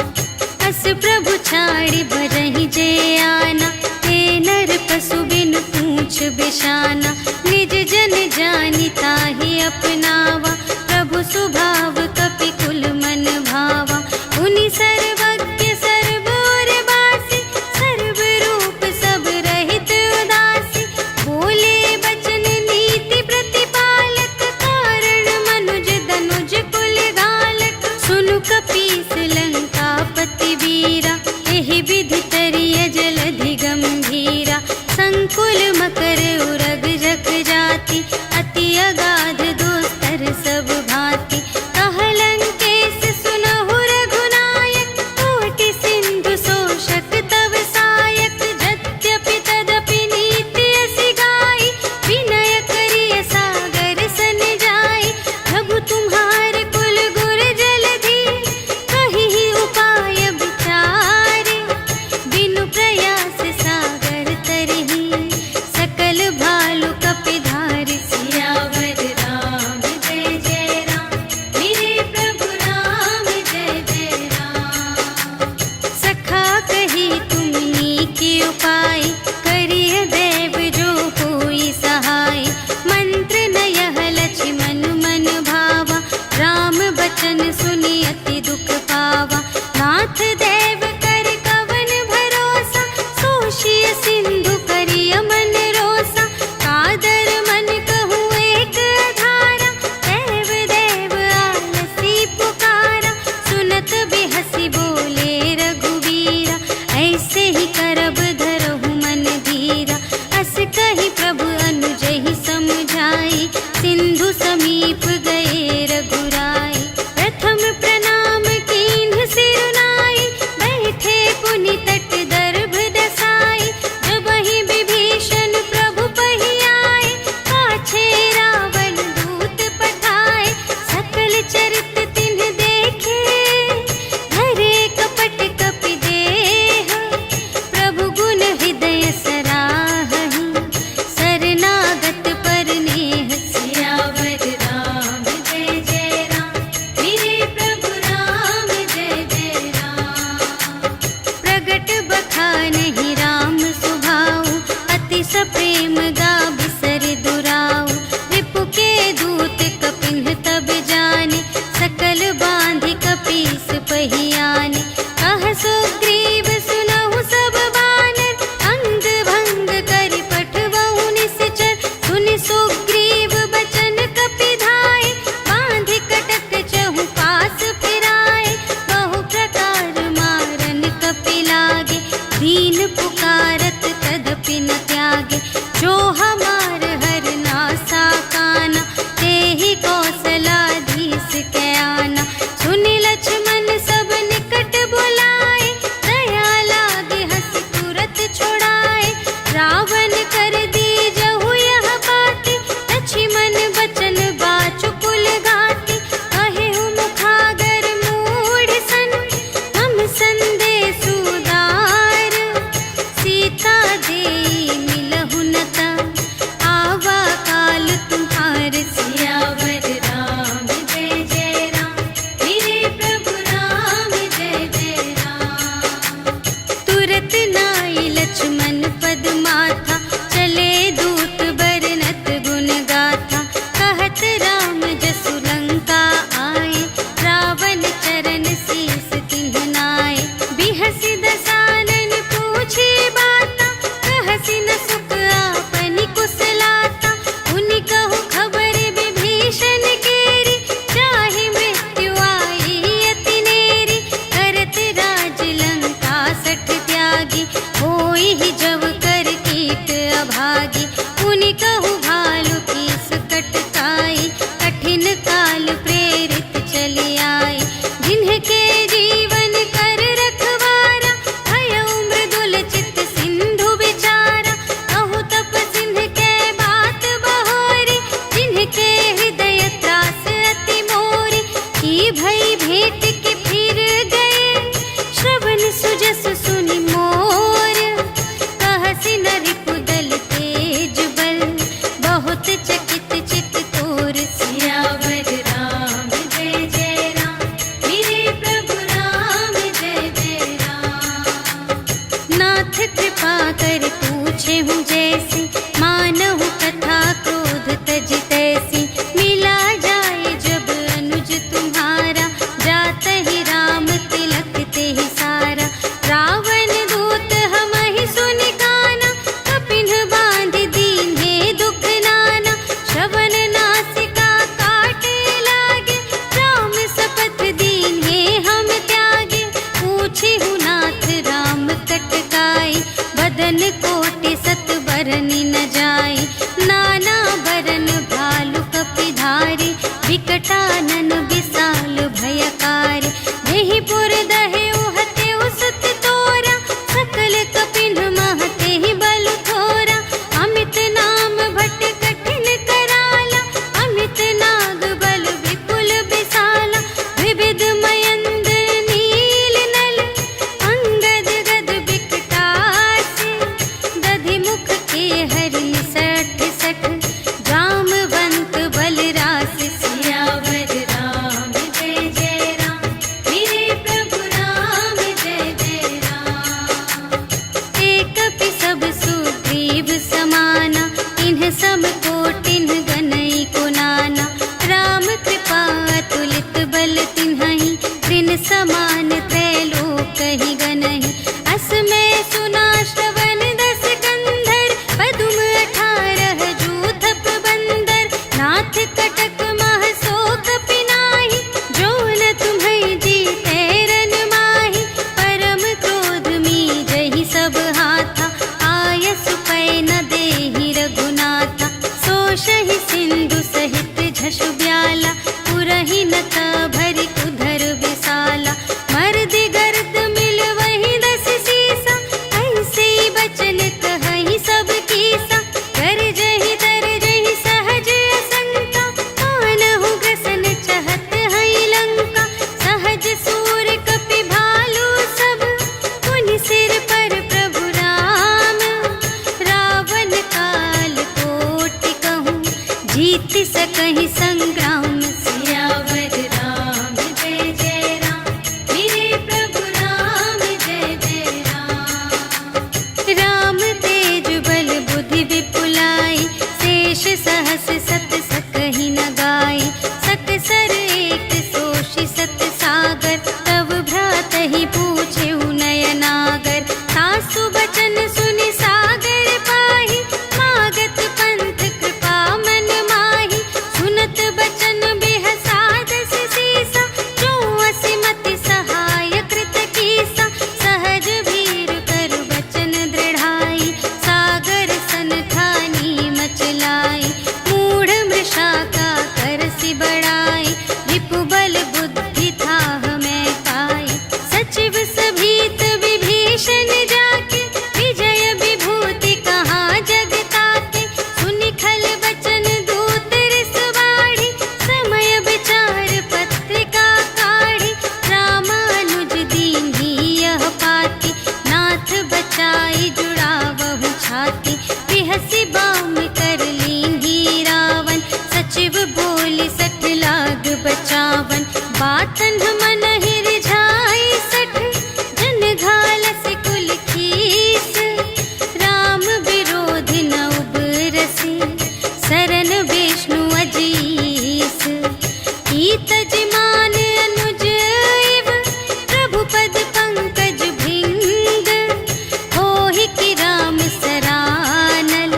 अस प्रभु छाड़ि भरहि जे आना, हे नर पशु बिनु पूछ बिशाना। निज जन जानि ताहि अपनावा, प्रभु स्वभाव कपि कुल मन भावा। उनि सर्वज्ञ सर्व और बासी, सर्व रूप सब रहित उदासी। बोले बचन नीति प्रतिपालक, कारण मनुज दनुज कुल घालक। सुनु कपीस लंकापति वीरा, एहि विधि तरिय जलधि गंभीरा। संकुल मकर उरग जग जाति, अति अगाध दोस्तर सब भांति। कहलंकेश सुनहु रघुनायक, कोटि सिंधु शोषक तव सायक। यद्यपि तदपि नीति असि गाई, विनय करिय सागर सन जाई। प्रभु तुम्हार कुल गुर जलधि, कहिहि उपाय विचारे। बिनु प्रयास सागर तरहि, सकल भालु कपिधारि। सियावर राम जय जय राम, मेरे प्रभु राम जय जय राम। सखा कही तुमनी के उपाय, करिय देव जो कोई सहाय। मंत्र न यह लक्ष्मण मन भावा, राम बचन सुनि अति दुख पावा। नाथ देव कर कवन भरोसा, सोषिय सिंधु करिय मन रोसा। कादर मन कहूँ एक अधारा, देव देव आलसी पुकारा। सुनत बिहसी बोले रघुवीरा, ऐसे ही करब धरहु मन धीरा। अस कही प्रभु अनुजहि समुझाई, सिंधु समीप गए रघुराई। प्रथम प्रणाम कीन्ह सिरुनाई, बैठे पुनि तट दर्भ दसाई। जबहि विभीषण प्रभु पहि आए, पाछे रावण दूत पठाए। सकल चरित तिन्ह देखे, धरे कपट कपि देह। प्रभु गुण हृदय सराहहि, शरणागत पर नेह। सियावर राम जय जय राम, मेरे प्रभु राम जय जय राम। प्रगट बखानहि राम सुभाऊ, अति सप्रेम गा बिसर दुराऊ। रिपु के दूत कपिन्ह तब जाने, सकल बांधि कपीस पहि आने। कह सुग्रीव सुनहु सब बानर, अंग भंग करि पठबहु निश्चर। सुनि सुग्रीव बचन कपिधाय, बांधि कटक चहु पास फिराए। बहु प्रकार मारन कपि लागे, दीन पुकारत तदपि न त्यागे। जो हमार हर नासा काना, तेहि कौशलाधीश कै आना। सुनि लक्ष्मण सब निकट बुलाए, दया लागे हँसि तुरत छुड़ाए। रावण कर दीजहु यह बाती, लक्ष्मण बचन बाचु कुल घाती। कहेहु मुखागर मूढ़ सन, हम संदेश उदार। सीता देई मिलहु न ता, आवा काल तुम्हार। सियावर राम जय जय राम, मेरे प्रभु राम जय जय राम। तुरत नाई लक्ष्मण पद माथा, चले दूत बरनत गुण गाथा। कहत राम जसु लंका आए, रावण चरण शीस तिन्ह नाए। बिहसि दसानन पूछे बाता, कहसि न सुख आपनि कुशलाता। उनि कहु खबर विभीषण केरी, चाहे मृत्यु आई अति नेरी। करत राज लंका सठ त्यागी, होई ही जब कर कीट अभागी। उनि कहु भालु कीस कटकाई, कठिन काल प्रेरित चली आई। जिन्हके जीवन कर रखवारा, भयउ मृदुल चित सिंधु विचारा। कहु बरनी न जाय। नाना बरन भालु कपिधारी, विकटानन विशाल भयकारी। देहि पुर दहे उहते उसत तोरा, सकल कपिन महते ही बल थोरा। अमित नाम भट कठिन कराला, अमित नाग बल विपुल विशाला। विविध मयंद्र नील नल, अंगद गद विकटासी। दधि मुख के हरि सठ सठ, जामवंत बलरास। सियावर राम जय जय राम, मेरे प्रभु राम जय जय राम। एक कपि सब सुग्रीव समाना, इन्ह सम कोटिन गनई को नाना। राम कृपा अतुलित बल तिन्हहि, त्रिन समान त्रैलोकहि गनहि। अस मैं सुना श्रवण दस कंधर, पदुम 18 जूथप बंदर। नाथ कटक मह शोक पिनाहि, जो न तुम्है जीतै रन माहि। परम क्रोध मीजहि सब हाथा, आयसु पै न देहि रघुनाथा। सोषहि सिंधु सहित झसु ब्याला, पुरहि न भरि उधर विशाला। मर्दि गर्द मिल वही 10 सीसा, ऐसे बचन कहहि सब कीसा। गरजहि तरजहि सहज असंका, कानहु ग्रसन चहत हई लंका। सहज सूर कपि भालु सब, पुनि सिर पर प्रभु राम। रावण काल कोटि कहूँ, जीत सकहि संग्राम। सियावर राम जय जय राम, मेरे प्रभु राम जय जय राम। राम तेज बल बुद्धि विपुलाई, शेष सहस सत सकहि न गाय। सकसर एक सोषि सत सागर, तव भ्रातहि पूछेउ नयनागर। सासु बचन सुनि सागर पाहि, मागत पंथ कृपा मन माहि। सुनत बचन बिहसा 10 सीसा, जो असिमति सहाय कृत कीसा। सहज वीर कर बचन दृढ़ाई, सागर सन ठानी मचलाई। मूढ़ मृषा का करसि बढ़ाई, रिपु बल बुद्धि थाह मैं पाई। सचिव सभीत विभीषण जाके, विजय विभूति कहाँ जग ताके। सुनि खल बचन दूत रिस बाढ़ी, समय विचार पत्रिका काढ़ी। रामानुज दीन्ही यह पाती, नाथ बचाई जुड़ावहु छाती। बिहसि बाम कर लीन्ही रावण, सचिव बोली 60 लाग बचावन। बातन मन ही रिझाई 60, जन घालस कुल खीस। राम विरोधि न उबरसि, सरन विष्णु अजीस। कीतज मान अनुज इव, प्रभु पद पंकज भृंग। होहि कि राम सरानल,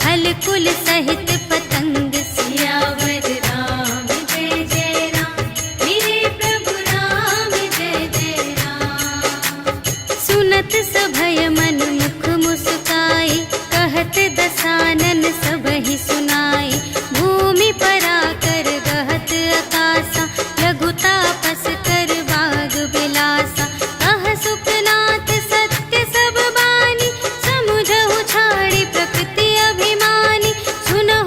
खल कुल सहित पतंग। सियावर राम जय जय राम, मेरे प्रभु राम जय जय राम। सुनत सभय मन मुख मुस्काई, कहत दसानन सबहि सुनाई। भूमि पराकर गहत आकासा, लघु तापस कर बाग बिलासा। कह सुखनाथ सत्य सब बानी, समुझहु छाड़ी प्रकृति अभिमानी। सुनहु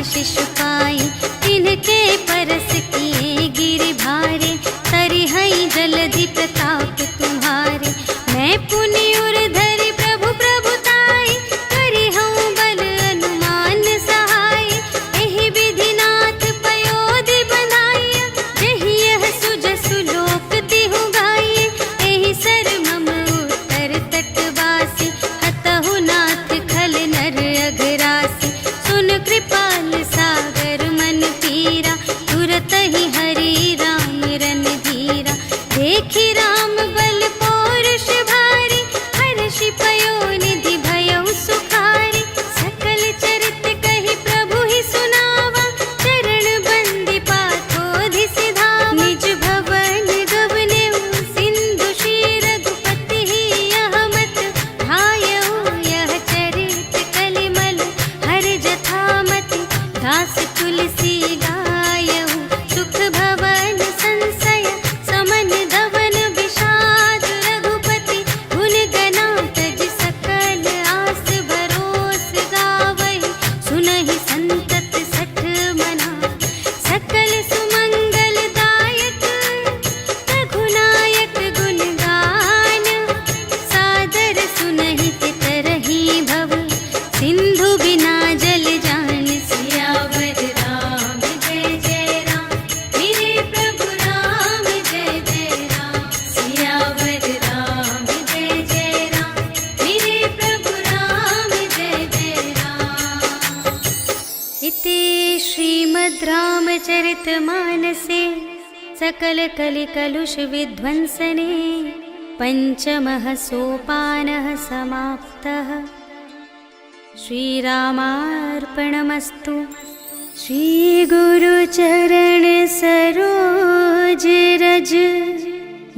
आशीष पाई, तिनके परस किए गिर भारे, तरिहई जलधि प्रताप तुम्हारे। मैं पुनि उर धरि प्रभु प्रभुताई, करिहऊँ बल अनुमान सहाय। एहि विधिनाथ पयोधि बंधाइया, जहि यह सुजसु लोक तिहु गाइए। एहि सर मम उत्तर तटवासी, हतहु नाथ खल नर अघरासी। सुन कृपाल सागर मन पीरा, तुरत ही हरि राम रन धीरा। देखी राम बल पौरुष भारी, हर्षि पयोनिधि भयउ सुखारी। सकल चरित कहि प्रभु ही सुनावा, चरण बंदी पाथोधि सिधावा। निज भवन गवनेउ सिंधु श्री रघुपति ही यह मत भायउ। यह चरित कलिमल हर जथामति, दास तुलसी गायउ। सुख भवन संशय समन धवन विषाद, रघुपति गुण गना तज सकल आस भरोस गावहि। सुनहि संतत सठ मना, सकल सुमंगल दायक। रघुनायक गुण गान, सादर सुनहि तितरहि भव। सिंधु बिना जल जान, सियावर राम जय जय राम। मेरे प्रभु राम जय जय राम, सियावर राम जय जय राम। मेरे प्रभु राम जय जय राम। इति श्रीमद् रामचरितमानसे सकल कलि कलुष विध्वंसने, पंचमः सोपानः समाप्तः। श्रीरामार्पणमस्तु। श्री गुरु चरण सरोज रज,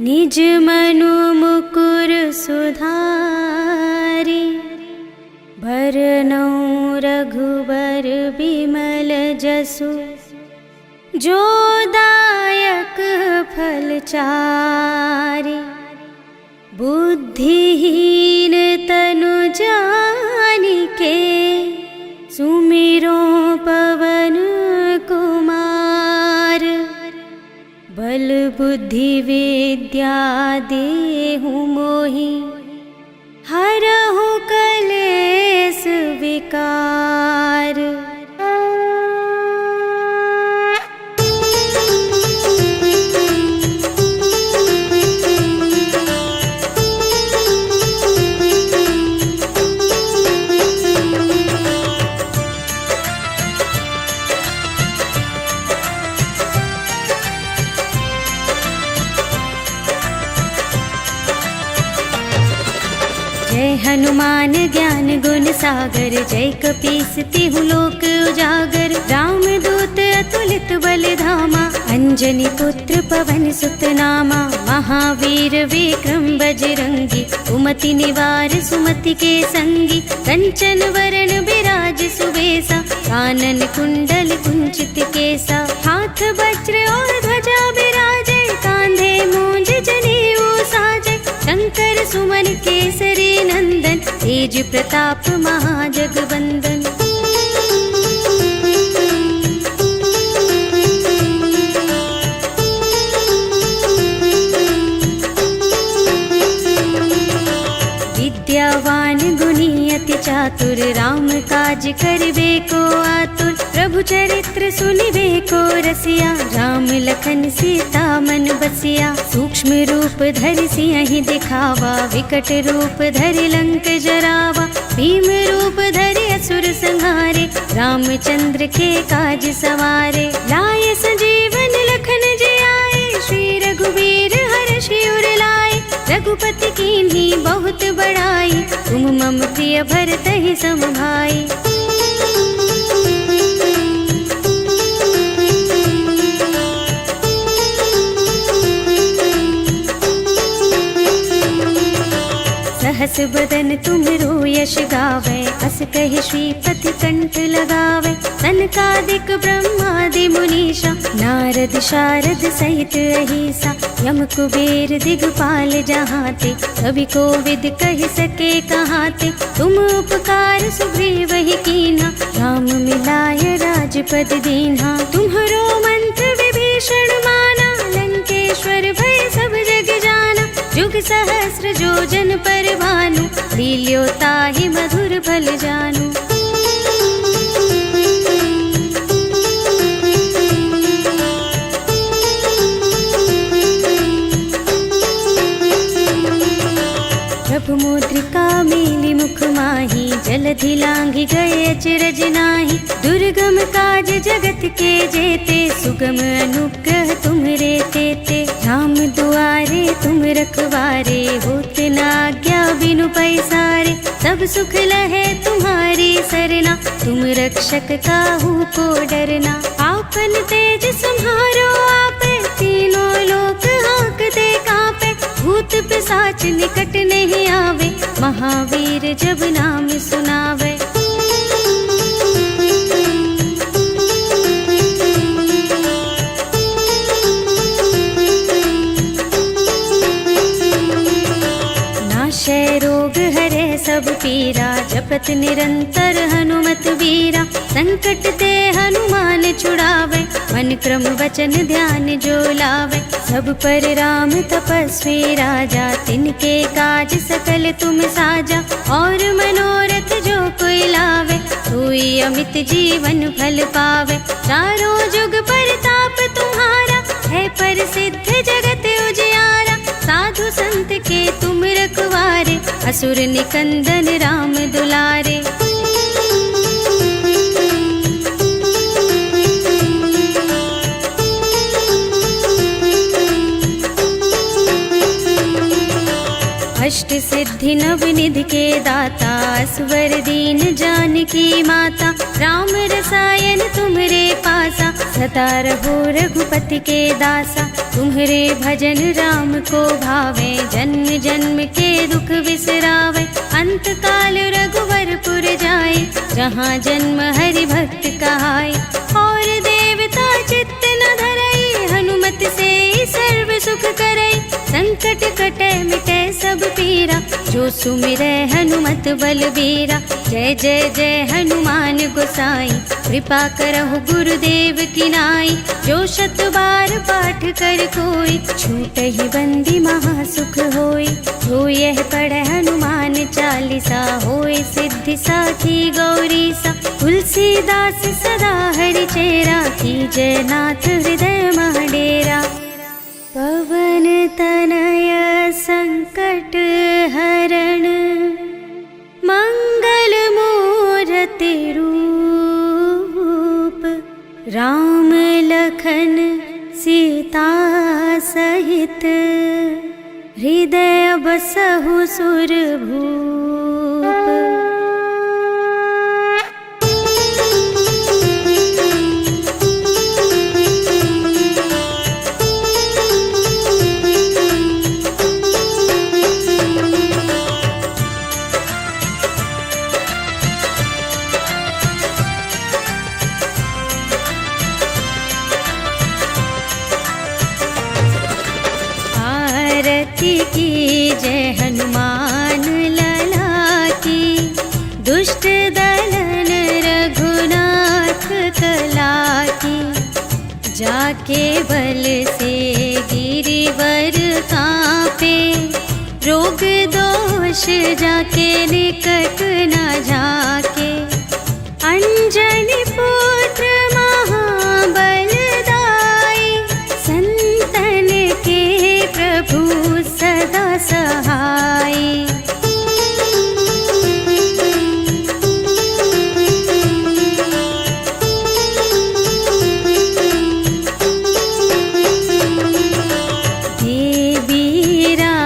निज मनु मुकुर सुधारी। भरनउँ रघुबर बिमल जसु, जो दायक फल चारि। बुद्धिहीन तनु जानिके, सुमिरो पवन कुमार। बल बुद्धि विद्या देहु मोहि, हरहु कलेस विकार। जय हनुमान ज्ञान गुण सागर, जय कपीस तिहु लोक उजागर। राम दूत अतुलित बल धामा, अंजनी पुत्र पवन सुत नामा। महावीर विक्रम बजरंगी, कुमति निवार सुमति के संगी। कंचन वरण बिराज सुबेसा, कानन कुंडल कुंचित केसा। हाथ वज्र और ध्वजा बिराजे, कांधे मूंज जनेऊ साजे। शंकर सुमन केसरी नंदन, तेज प्रताप महाजगवंदन। विद्यावान गुणी अति चातुर, राम काज करिबे को आतुर। प्रभु चरित्र सुनिबे को रसिया, राम लखन सीता मन बसिया। सूक्ष्म रूप धरि सियहि दिखावा, विकट रूप धरि लंक जरावा। भीम रूप धरि असुर संहारे, रामचंद्र के काज सवारे। लाए संजीवन लखन जियाए, श्री रघुवीर हर्षि उर लाए। रघुपति कीन्ही बहुत बड़ाई, तुम मम प्रिय भरतहि सम भाई। सहस बदन तुमरो यश गावे, अस कहि श्रीपति कंठ लगावे। सनकादिक ब्रह्मादि मुनीश, मनीषा, नारद शारद सहित अहिसा, यम कुबेर दिगपाल जहाँ ते, कवि कोविद कह सके कहाँ ते। तुम उपकार सुग्रीव ही कीन्हा, राम मिलाय राजपद दीन्हा। तुम्हरो मंत्र विभीषण माना, लंकेश्वर भय सब जग जाना। जुग सहस्र जोजन पर भानु, लील्यो ताहि मधुर फल जानु। प्रभु मुद्रिका मेलि मुख माहि, जलधि लांघि गए अचरज नाही। दुर्गम काज जगत के जेते, सुगम अनुग्रह तुम्हरे तेते। राम दुआरे तुम रखवारे, होते न आज्ञा बिनु पैसारे। सब सुख लहे तुम्हारी सरना, तुम रक्षक काहू को डरना। आपन तेज सम्हारो आपे, तीनों लोक हांकते कांपे। भूत पिशाच निकट नहीं आवे, महावीर जब नाम सुनावे। नाशय रोग हरे सब पीरा, जपत निरंतर हनुमत बीरा। संकट ते हनुमान छुड़ावे, मन क्रम वचन ध्यान जो लावे। सब पर राम तपस्वी राजा, तिनके काज सकल तुम साजा। और मनोरथ जो कोई लावे, सोई अमित जीवन फल पावे। चारों जुग परताप तुम्हारा, है प्रसिद्ध जगत उजियारा। साधु संत के तुम रखवारे, असुर निकंदन राम दुलारे। अष्ट सिद्धि नव निधि के दाता, असवर दीन जानकी माता। राम रसायन तुम्हरे पासा, सदा रहो रघुपति के दासा। तुम्हरे भजन राम को भावे, जन्म जन्म के दुख बिसरावे। अंत काल रघुवरपुर जाए, जहाँ जन्म हरि भक्त कहाए। और देवता चित्त न धरई, हनुमत से सर्व सुख करई। संकट कटे मिटे सब पीरा, जो सुमिरै हनुमत बलबीरा। जय जय जय हनुमान गोसाई, कृपा करहु गुरुदेव की नाई। जो शत बार पाठ कर कोई, छूटहि बंदी महासुख होई। जो यह पढ़े हनुमान चालीसा, होय सिद्धि साखी गौरीसा। तुलसीदास सदा हरि चेरा, कीजय नाथ हृदय मह डेरा। पवन तनय संकट हरण, मंगल मूरति रूप। राम लखन सीता सहित, हृदय बसहु सुरभूप। की जय हनुमान लला की, दुष्ट दलन रघुनाथ कला की। जाके बल से गिरिवर कांपे, रोग दोष जाके निकट न जाके। अंजनी पुत्र महाबल दाई, संतन के प्रभु सदा सहाय। देवीरा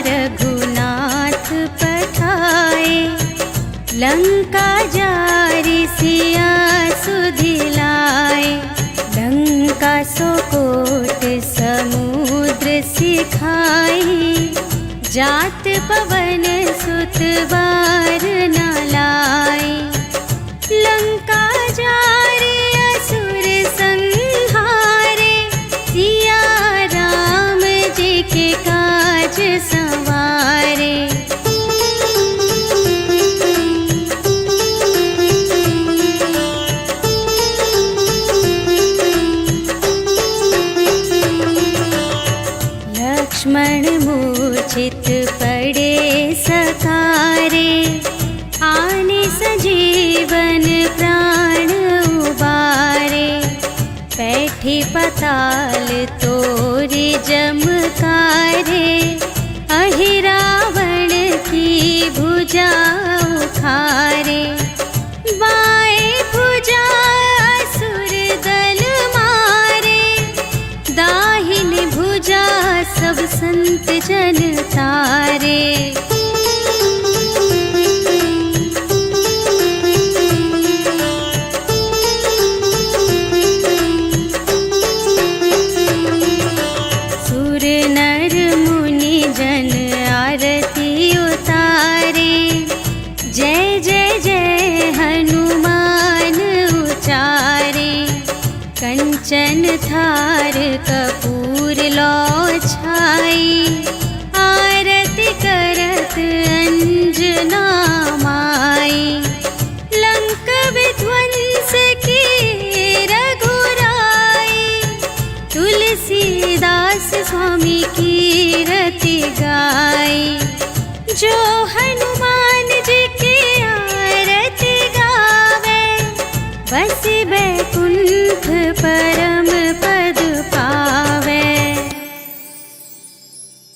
रघुनाथ पठाए, लंका जारि सिया सुधिलाए। लंका सोकोट समुद्र सिखाई, जात पवन सुत बार न लाई। लंका जारि असुर संहाई, क्षण मूर्छित पड़े सकारे, आने सजीवन प्राण उबारे। बैठे पताल तोरे जमकारे, अहि रावण की भुजा उखारे। बाएं भुजा असुर दल मारे, दाहिनी भुजा सब संत जन तारे। सुर नर मुनि जन आरती उतारे, जय जय जय हनुमान उचारे। कंचन थार कपूर लौ छाई, आरती करत अंजना माई। लंक विध्वंस की रघुराई, तुलसीदास स्वामी की रति गाई। जो हनुमान जी की आरती गावे, बस बैकुंठ परम